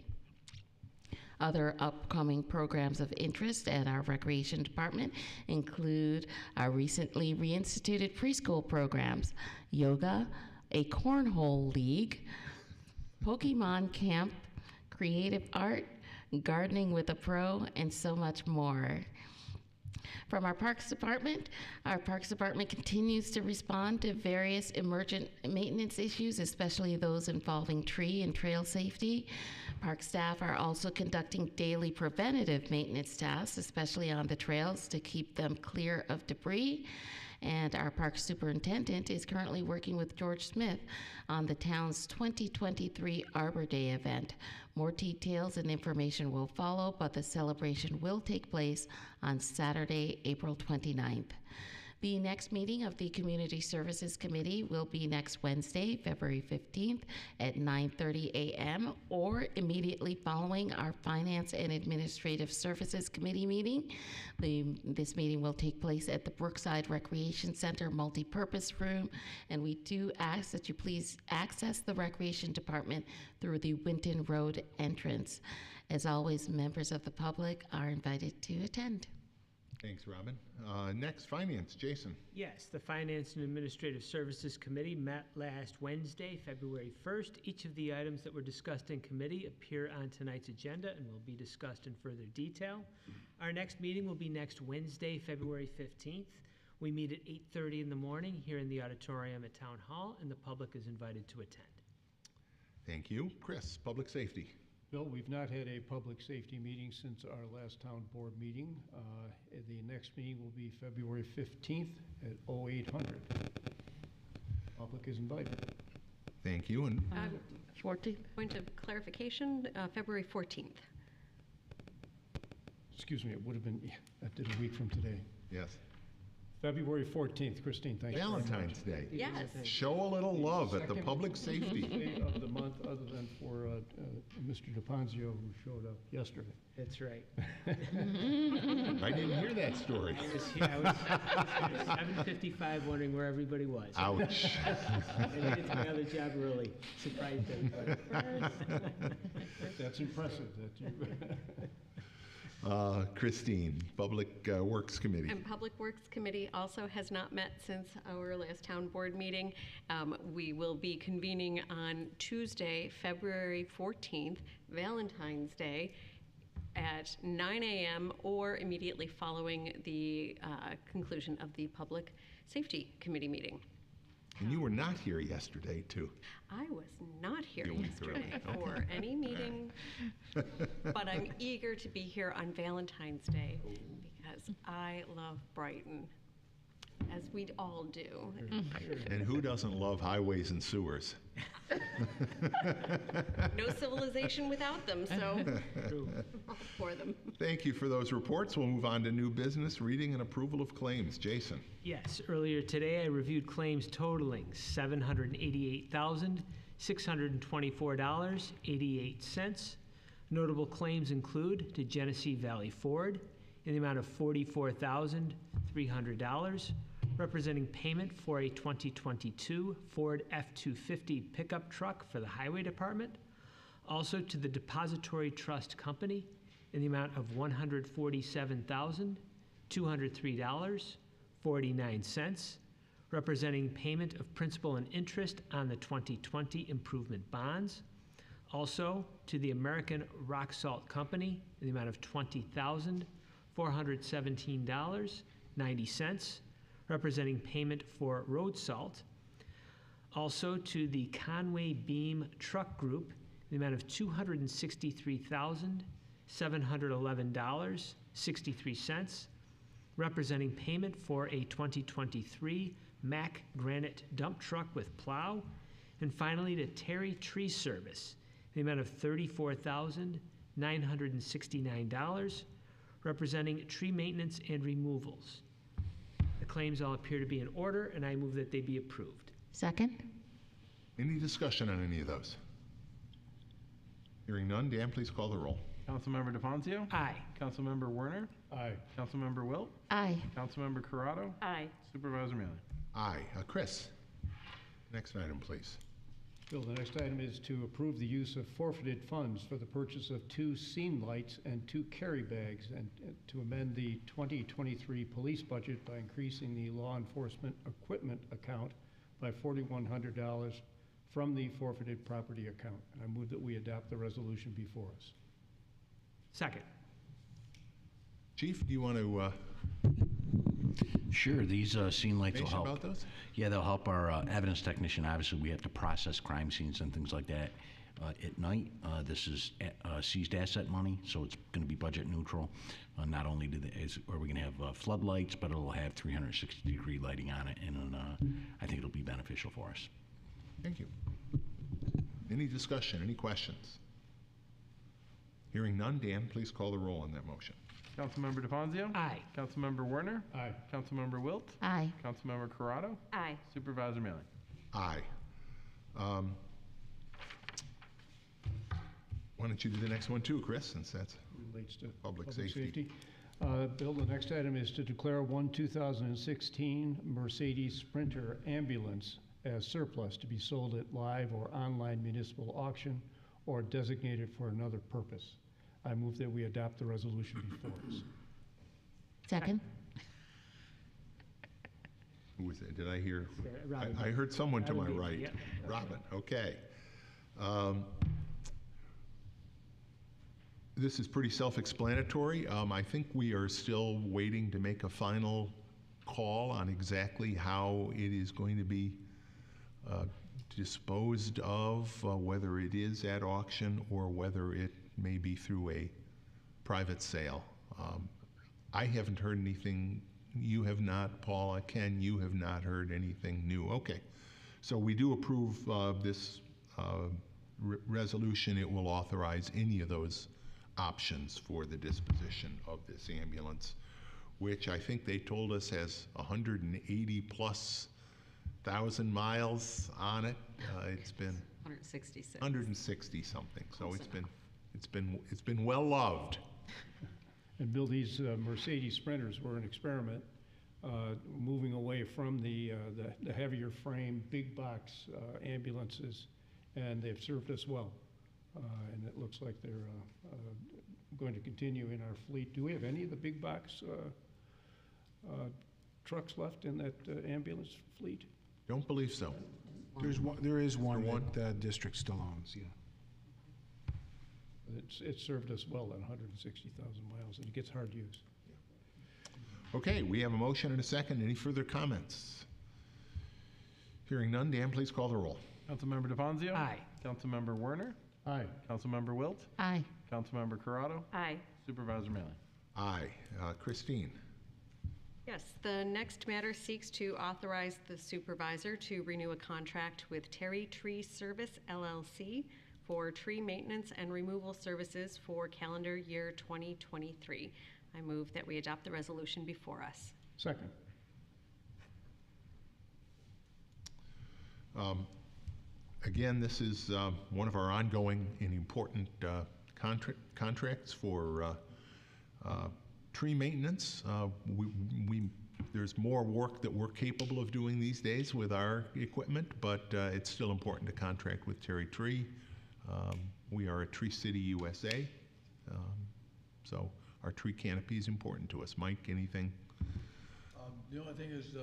Other upcoming programs of interest at our Recreation Department include our recently reinstituted preschool programs, yoga, a cornhole league, Pokemon camp, creative art, gardening with a pro, and so much more. From our Parks Department continues to respond to various emergent maintenance issues, especially those involving tree and trail safety. Park staff are also conducting daily preventative maintenance tasks, especially on the trails, to keep them clear of debris. And our park superintendent is currently working with George Smith on the town's 2023 Arbor Day event. More details and information will follow, but the celebration will take place on Saturday, April 29th. The next meeting of the Community Services Committee will be next Wednesday, February 15th at 9:30 a.m. or immediately following our Finance and Administrative Services Committee meeting. This meeting will take place at the Brookside Recreation Center multipurpose room, and we do ask that you please access the Recreation Department through the Winton Road entrance. As always, members of the public are invited to attend. Thanks, Robin. Next, Finance. Jason. Yes, the Finance and Administrative Services Committee met last Wednesday, February 1st. Each of the items that were discussed in committee appear on tonight's agenda and will be discussed in further detail. Our next meeting will be next Wednesday, February 15th. We meet at 8:30 in the morning here in the auditorium at Town Hall, and the public is invited to attend. Thank you. Chris, Public Safety. Bill, we've not had a public safety meeting since our last town board meeting. The next meeting will be February 15th at 0800. Public is invited. Thank you. And 14th? Point of clarification, February 14th. Excuse me, it would have been, that did a week from today. yes, February 14th, Christine, thank you very much. Valentine's Day. Yes. Show a little love at the Second Public Safety. Day of the month, other than for Mr. DePonzio, who showed up yesterday. That's right. I didn't hear that story. I was 7:55 wondering where everybody was. Ouch. And I did my other job early. Surprised everybody. That's impressive, that you... Christine, Public Works Committee. And Public Works Committee also has not met since our last town board meeting. We will be convening on Tuesday, February 14th, Valentine's Day, at 9 a.m. or immediately following the conclusion of the Public Safety Committee meeting. And you were not here yesterday, too. I was not here You weren't yesterday really. for any meeting, but I'm eager to be here on Valentine's Day because I love Brighton, as we all do. And who doesn't love highways and sewers? No civilization without them, so all for them. Thank you for those reports. We'll move on to new business, reading and approval of claims. Jason. Yes, earlier today I reviewed claims totaling $788,624.88. Notable claims include to Genesee Valley Ford in the amount of $44,300, representing payment for a 2022 Ford F-250 pickup truck for the Highway Department. Also to the Depository Trust Company in the amount of $147,203.49, representing payment of principal and interest on the 2020 improvement bonds. Also to the American Rock Salt Company in the amount of $20,417.90, representing payment for road salt. Also to the Conway Beam Truck Group in the amount of $263,711.63, representing payment for a 2023 Mack Granite dump truck with plow. And finally to Terry Tree Service in the amount of $34,969, representing tree maintenance and removals. The claims all appear to be in order, and I move that they be approved. Second? Any discussion on any of those? Hearing none, Dan, please call the roll. Councilmember DeFonzio? Aye. Councilmember Werner? Aye. Councilmember Wilt? Aye. Councilmember Corrado? Aye. Supervisor Mealy? Aye. Chris, next item, please. Bill, the next item is to approve the use of forfeited funds for the purchase of 2 scene lights and 2 carry bags, and to amend the 2023 police budget by increasing the law enforcement equipment account by $4,100 from the forfeited property account. I move that we adopt the resolution before us. Second. Chief, do you want to Sure, these scene lights will information help. about those? Yeah, they'll help our evidence technician. Obviously, we have to process crime scenes and things like that at night. This is seized asset money, so it's going to be budget neutral. Not only are we going to have floodlights, but it'll have 360-degree lighting on it, and I think it'll be beneficial for us. Thank you. Any discussion, any questions? Hearing none, Dan, please call the roll on that motion. Councilmember DeFonzio? Aye. Councilmember Werner? Aye. Councilmember Wilt? Aye. Councilmember Corrado? Aye. Supervisor Mealy? Aye. Why don't you do the next one too, Chris, since that's Relates to Public safety. Bill, the next item is to declare one 2016 Mercedes Sprinter ambulance as surplus to be sold at live or online municipal auction or designated for another purpose. I move that we adopt the resolution before us. Second. Who was it? Did I hear? Robin. I heard someone to my Robin, right. yeah. Robin, okay. This is pretty self-explanatory. I think we are still waiting to make a final call on exactly how it is going to be disposed of, whether it is at auction or whether it may be through a private sale. I haven't heard anything. You have not, Paula. Ken, you have not heard anything new. Okay. So we do approve this resolution. It will authorize any of those options for the disposition of this ambulance, which I think they told us has 180+ thousand miles on it. It's been 166. 160 something. So it's been well loved. And Bill, these Mercedes Sprinters were an experiment, moving away from the heavier frame, big box ambulances, and they've served us well. And it looks like they're going to continue in our fleet. Do we have any of the big box trucks left in that ambulance fleet? Don't believe so. There is one that the district still owns, yeah. It served us well at 160,000 miles, and it gets hard use. Okay, we have a motion and a second. Any further comments? Hearing none, Dan, please call the roll. Councilmember DeFonzio? Aye. Councilmember Werner? Aye. Councilmember Wilt? Aye. Councilmember Corrado? Aye. Supervisor Mealy? Aye. Christine? Yes, the next matter seeks to authorize the supervisor to renew a contract with Terry Tree Service LLC for tree maintenance and removal services for calendar year 2023. I move that we adopt the resolution before us. Second. Again, this is one of our ongoing and important contracts for tree maintenance. There's more work that we're capable of doing these days with our equipment, but it's still important to contract with Terry Tree. We are a Tree City, USA, so our tree canopy is important to us. Mike, anything? The only thing is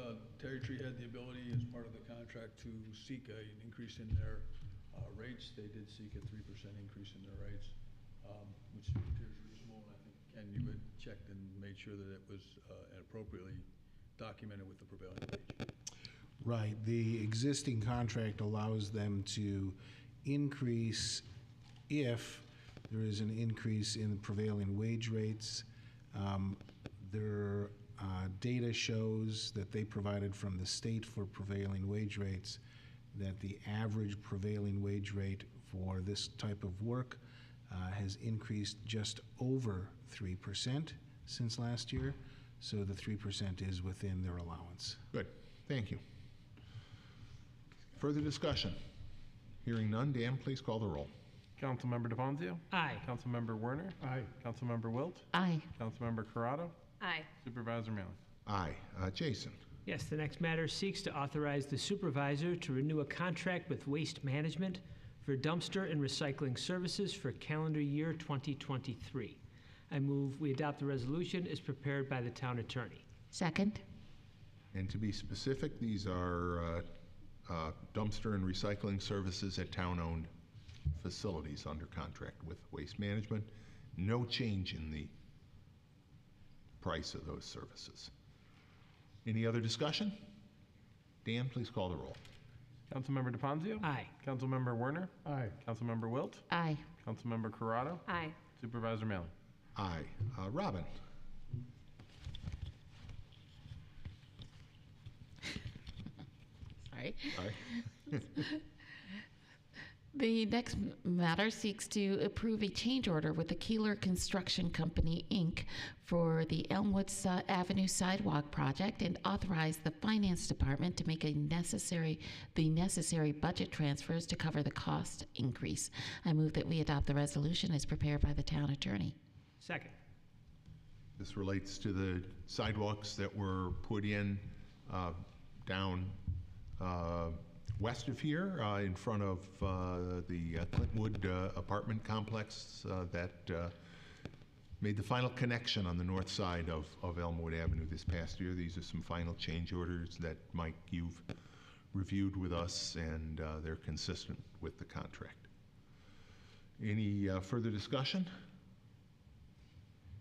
Terry Tree had the ability as part of the contract to seek an increase in their rates. They did seek a 3% increase in their rates, which appears reasonable. And I think, Ken, you had checked and made sure that it was appropriately documented with the prevailing wage. Right. The existing contract allows them to increase if there is an increase in prevailing wage rates. Their data shows that they provided from the state for prevailing wage rates that the average prevailing wage rate for this type of work has increased just over 3% since last year. So the 3% is within their allowance. Good. Thank you. Further discussion? Hearing none, Dan, please call the roll. Councilmember DeFonzio? Aye. Councilmember Werner? Aye. Councilmember Wilt? Aye. Councilmember Corrado? Aye. Supervisor Mealy? Aye. Jason? Yes, the next matter seeks to authorize the supervisor to renew a contract with Waste Management for dumpster and recycling services for calendar year 2023. I move we adopt the resolution as prepared by the town attorney. Second. And to be specific, these are dumpster and recycling services at town-owned facilities under contract with Waste Management. No change in the price of those services. Any other discussion? Dan, please call the roll. Councilmember DeFonzio? Aye. Councilmember Werner? Aye. Councilmember Wilt? Aye. Councilmember Corrado? Aye. Supervisor Mealy? Aye. Robin? Sorry. Aye. The next matter seeks to approve a change order with the Keeler Construction Company, Inc. for the Elmwood Avenue Sidewalk Project and authorize the Finance Department to make the necessary budget transfers to cover the cost increase. I move that we adopt the resolution as prepared by the town attorney. Second. This relates to the sidewalks that were put in down west of here in front of the Clintwood apartment complex that made the final connection on the north side of Elmwood Avenue this past year. These are some final change orders that, Mike, you've reviewed with us, and they're consistent with the contract. Any further discussion?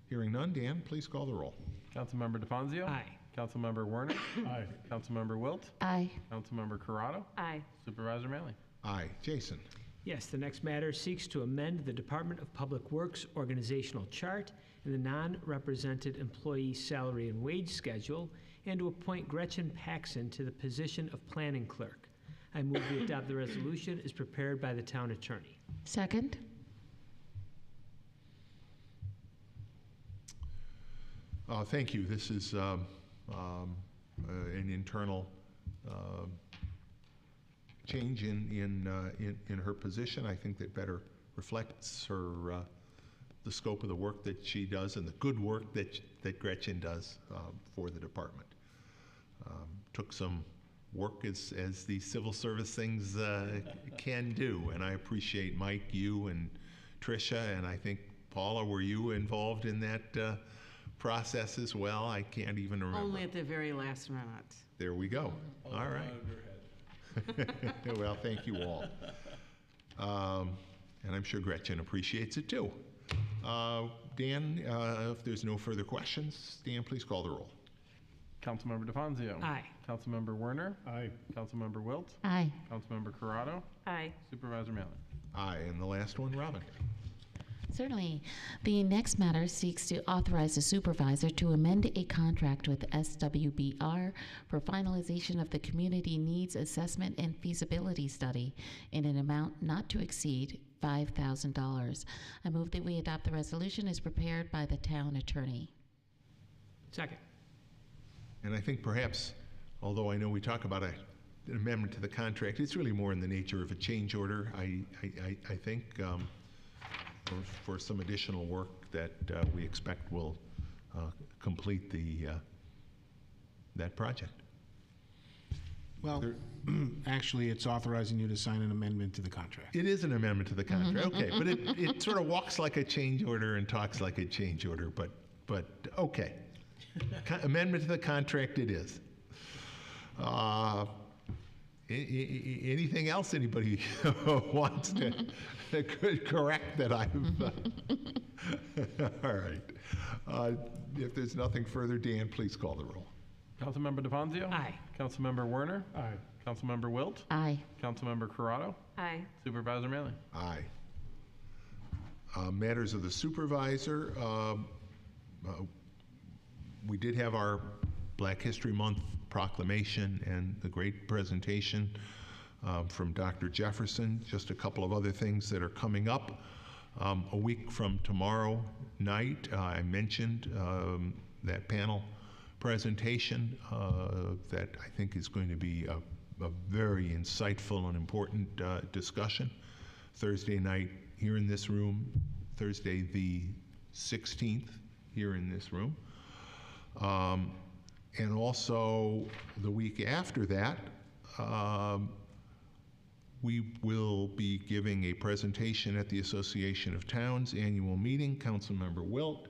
Hearing none, Dan, please call the roll. Councilmember DeFazio? Aye. Councilmember Werner? Aye. Councilmember Wilt? Aye. Councilmember Corrado? Aye. Supervisor Manley? Aye. Jason? Yes, the next matter seeks to amend the Department of Public Works organizational chart and the non-represented employee salary and wage schedule, and to appoint Gretchen Paxson to the position of planning clerk. I move we adopt the resolution as prepared by the town attorney. Second? Thank you. This is an internal change in her position. I think that better reflects her the scope of the work that she does and the good work that Gretchen does for the department. Took some work as these civil service things can do, and I appreciate Mike, you, and Tricia, and I think Paula, were you involved in that process as well? I can't even remember. Only at the very last minute. There we go. All right. Well, thank you all. And I'm sure Gretchen appreciates it too. Dan, if there's no further questions, Dan, please call the roll. Councilmember DeFazio? Aye. Councilmember Werner? Aye. Councilmember Wilt? Aye. Councilmember Corrado? Aye. Supervisor Manley? Aye. And the last one, Robin. Certainly. The next matter seeks to authorize the supervisor to amend a contract with SWBR for finalization of the Community Needs Assessment and Feasibility Study in an amount not to exceed $5,000. I move that we adopt the resolution as prepared by the town attorney. Second. And I think perhaps, although I know we talk about an amendment to the contract, it's really more in the nature of a change order, I think, for some additional work that we expect will complete that project. Well, actually, it's authorizing you to sign an amendment to the contract. It is an amendment to the contract, okay, but it sort of walks like a change order and talks like a change order, but okay. Amendment to the contract it is. Anything else anybody wants to correct that I've... All right. If there's nothing further, Dan, please call the roll. Councilmember DeFazio? Aye. Councilmember Werner? Aye. Councilmember Wilt? Aye. Councilmember Corrado? Aye. Supervisor Manley? Aye. Matters of the supervisor. We did have our Black History Month proclamation and the great presentation from Dr. Jefferson. Just a couple of other things that are coming up. A week from tomorrow night, I mentioned that panel presentation that I think is going to be a very insightful and important discussion. Thursday night here in this room, Thursday the 16th here in this room. And also the week after that, we will be giving a presentation at the Association of Towns annual meeting. Councilmember Wilt,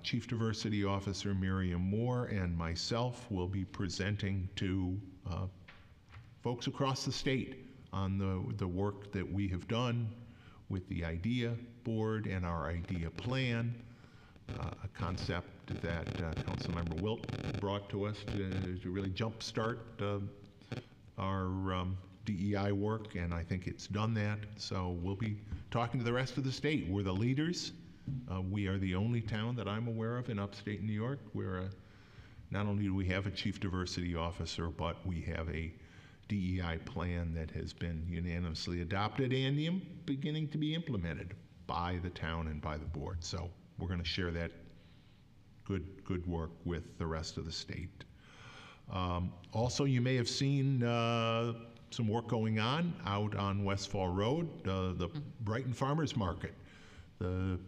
Chief Diversity Officer Miriam Moore, and myself will be presenting to folks across the state on the work that we have done with the IDEA board and our IDEA plan, a concept that Councilmember Wilt brought to us to really jumpstart our DEI work, and I think it's done that. So we'll be talking to the rest of the state. We're the leaders. We are the only town that I'm aware of in upstate New York where not only do we have a chief diversity officer, but we have a DEI plan that has been unanimously adopted and beginning to be implemented by the town and by the board. So we're going to share that good work with the rest of the state. Also, you may have seen some work going on out on Westfall Road, the Brighton Farmers Market. A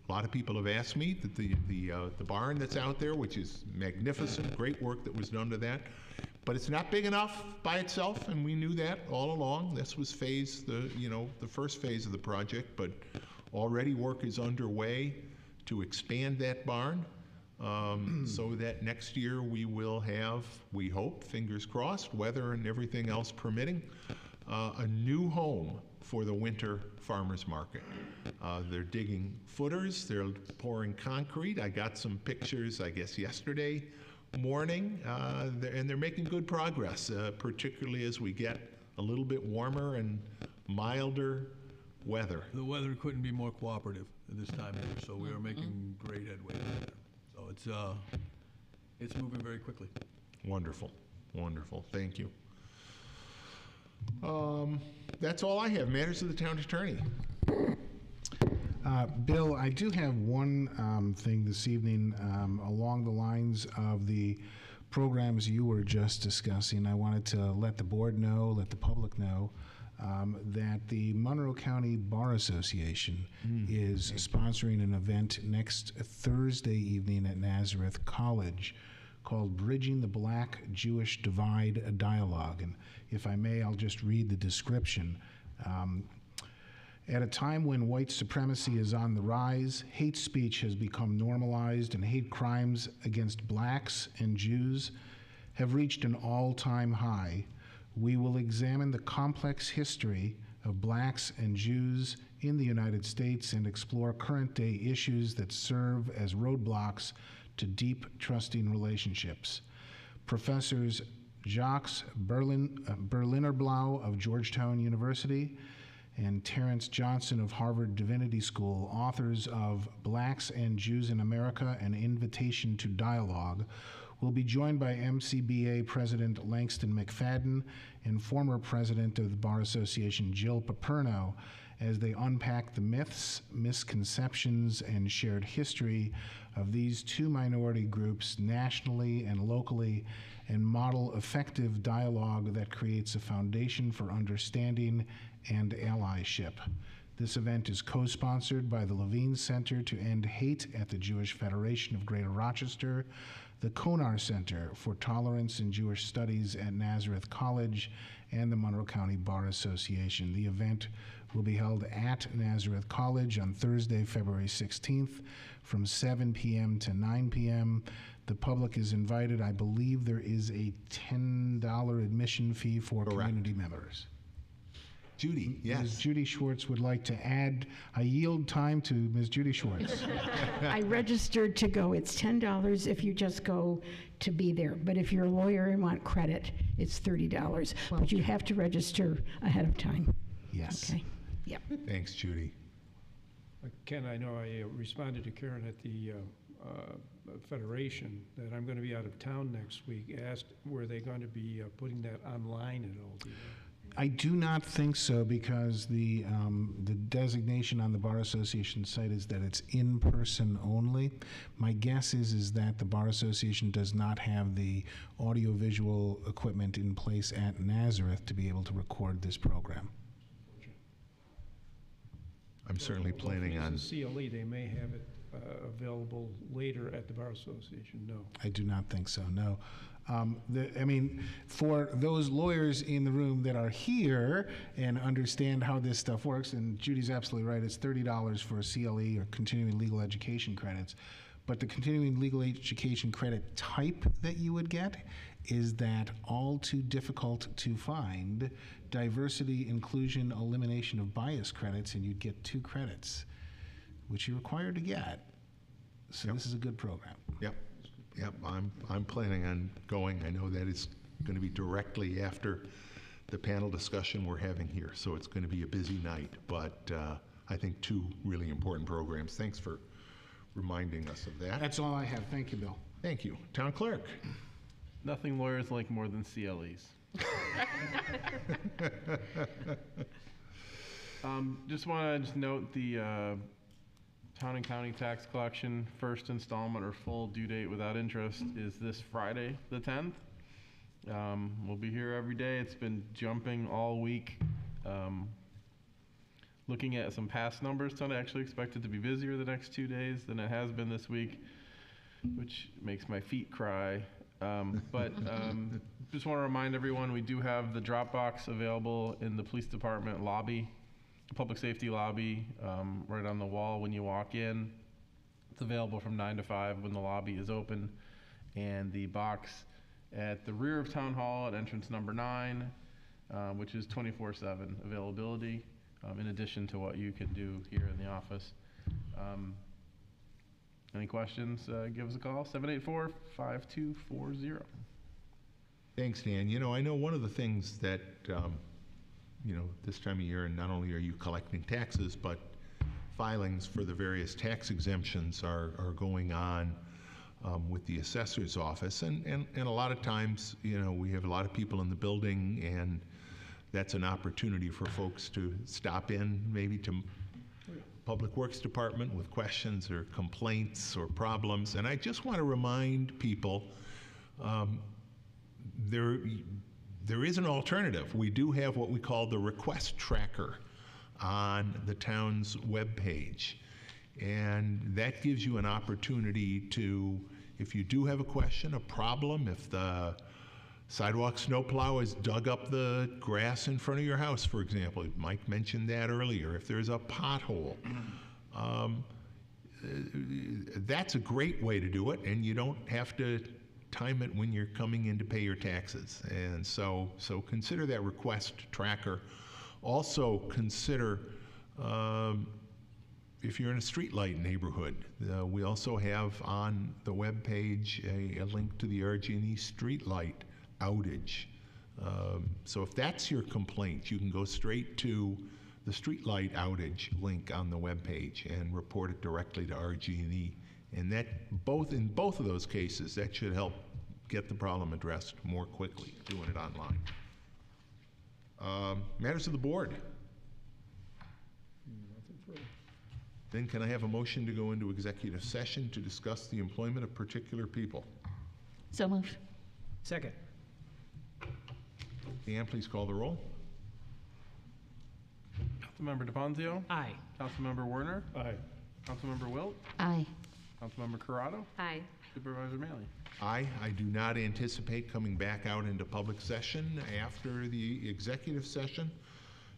lot of people have asked me that the barn that's out there, which is magnificent, great work that was done to that, but it's not big enough by itself, and we knew that all along. This was the first phase of the project, but Already work is underway to expand that barn so that next year we will have, we hope, fingers crossed, weather and everything else permitting, a new home for the winter farmers market. They're digging footers, they're pouring concrete. I got some pictures, I guess, yesterday morning, and they're making good progress, particularly as we get a little bit warmer and milder weather. The weather couldn't be more cooperative at this time of year, so we are making great headway there. So it's moving very quickly. Wonderful, wonderful. Thank you. That's all I have. Matters of the town attorney. Bill, I do have one thing this evening along the lines of the programs you were just discussing. I wanted to let the board know, let the public know, that the Monroe County Bar Association is sponsoring an event next Thursday evening at Nazareth College called Bridging the Black-Jewish Divide, a Dialogue. And if I may, I'll just read the description. At a time when white supremacy is on the rise, hate speech has become normalized, and hate crimes against blacks and Jews have reached an all-time high, we will examine the complex history of blacks and Jews in the United States and explore current-day issues that serve as roadblocks to deep, trusting relationships. Professors Jacques Berlinerblau of Georgetown University and Terrence Johnson of Harvard Divinity School, authors of Blacks and Jews in America, An Invitation to Dialogue, will be joined by MCBA President Langston McFadden and former President of the Bar Association Jill Paperno as they unpack the myths, misconceptions, and shared history of these two minority groups nationally and locally, and model effective dialogue that creates a foundation for understanding and allyship. This event is co-sponsored by the Levine Center to End Hate at the Jewish Federation of Greater Rochester, the Konar Center for Tolerance and Jewish Studies at Nazareth College, and the Monroe County Bar Association. The event will be held at Nazareth College on Thursday, February 16th from 7 p.m. to 9 p.m. The public is invited. I believe there is a $10 admission fee for community members. Judy, yes. Ms. Judy Schwartz would like to add. I yield time to Ms. Judy Schwartz. I registered to go. It's $10 if you just go to be there. But if you're a lawyer and want credit, it's $30. But you have to register ahead of time. Yes. Okay. Yep. Thanks, Judy. Ken, I know I responded to Karen at the Federation that I'm going to be out of town next week. Asked were they going to be putting that online at all? Do you know? I do not think so, because the designation on the Bar Association site is that it's in person only. My guess is that the Bar Association does not have the audiovisual equipment in place at Nazareth to be able to record this program. I'm certainly planning on. It's a CLE, they may have it available later at the Bar Association. No. I do not think so, no. I mean, for those lawyers in the room that are here and understand how this stuff works, and Judy's absolutely right, it's $30 for a CLE or continuing legal education credits. But the continuing legal education credit type that you would get is that all too difficult to find diversity, inclusion, elimination of bias credits, and you'd get 2 credits, which you're required to get. So this is a good program. Yep. Yep, I'm planning on going. I know that it's going to be directly after the panel discussion we're having here, so it's going to be a busy night, but I think 2 really important programs. Thanks for reminding us of that. That's all I have. Thank you, Bill. Thank you. Town Clerk. Nothing lawyers like more than CLEs. Just want to note the Town and County tax collection first installment or full due date without interest is this Friday, the 10th. We'll be here every day. It's been jumping all week. Looking at some past numbers, I actually expect it to be busier the next 2 days than it has been this week, which makes my feet cry. But just want to remind everyone we do have the drop box available in the police department lobby public safety lobby, right on the wall when you walk in. It's available from 9 to 5 when the lobby is open. And the box at the rear of Town Hall at entrance number 9, which is 24/7 availability, in addition to what you can do here in the office. Any questions, give us a call, 784-5240. Thanks, Dan. You know, I know one of the things that, you know, this time of year, and not only are you collecting taxes, but filings for the various tax exemptions are going on with the assessor's office. And a lot of times, you know, we have a lot of people in the building, and that's an opportunity for folks to stop in, maybe to Public Works Department with questions or complaints or problems. And I just want to remind people, there is an alternative. We do have what we call the request tracker on the town's webpage. And that gives you an opportunity to, if you do have a question, a problem, if the sidewalk snowplow has dug up the grass in front of your house, for example. Mike mentioned that earlier. If there's a pothole, that's a great way to do it, and you don't have to time it when you're coming in to pay your taxes. And so consider that request tracker. Also consider if you're in a streetlight neighborhood, we also have on the webpage a link to the RG&E streetlight outage. So if that's your complaint, you can go straight to the streetlight outage link on the webpage and report it directly to RG&E. And that in both of those cases, that should help get the problem addressed more quickly, doing it online. Matters of the board. Then can I have a motion to go into executive session to discuss the employment of particular people? So moved. Second. Dan, please call the roll. Councilmember DePonzio? Aye. Councilmember Werner? Aye. Councilmember Wilt? Aye. Councilmember Corrado? Aye. Supervisor Maley? Aye. I do not anticipate coming back out into public session after the executive session.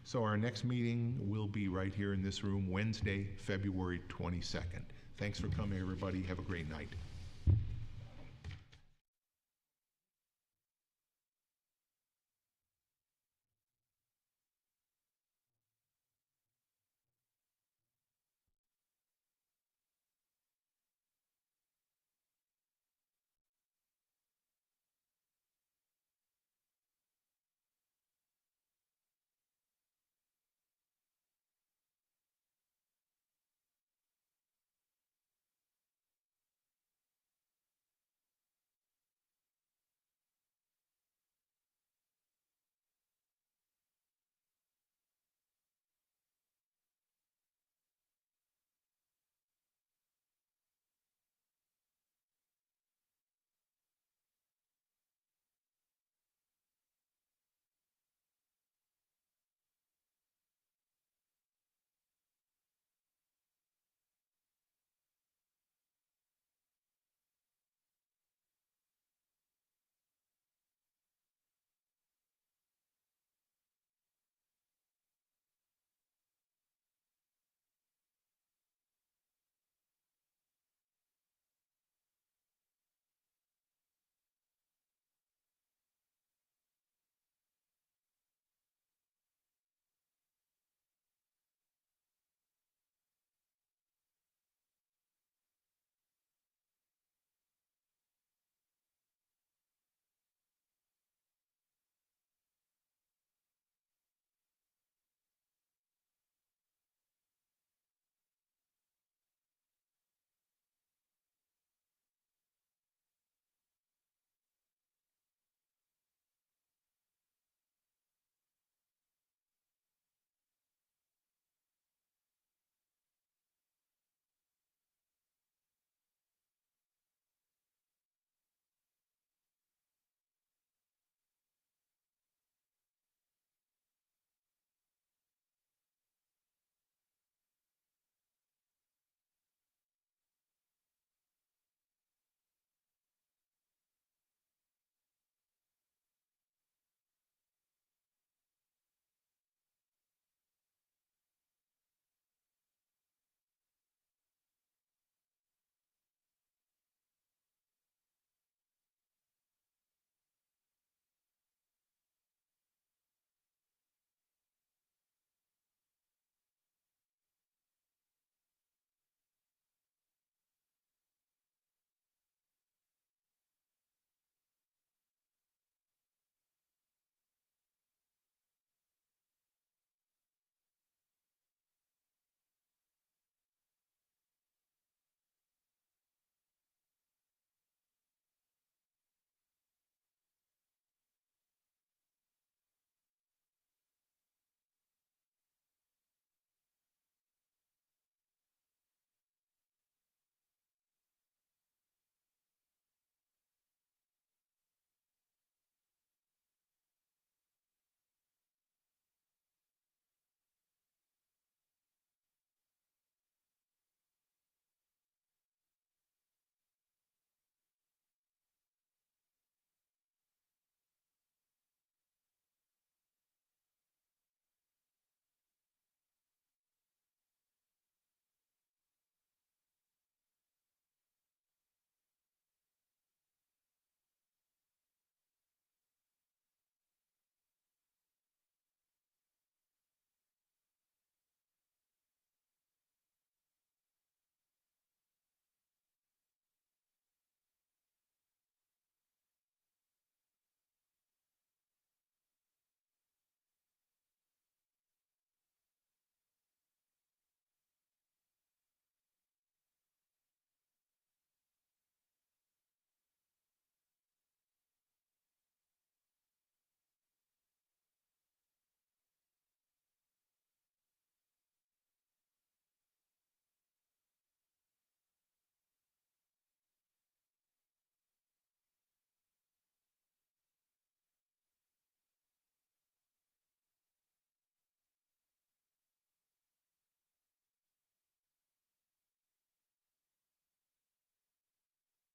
So our next meeting will be right here in this room, Wednesday, February 22nd. Thanks for coming, everybody. Have a great night.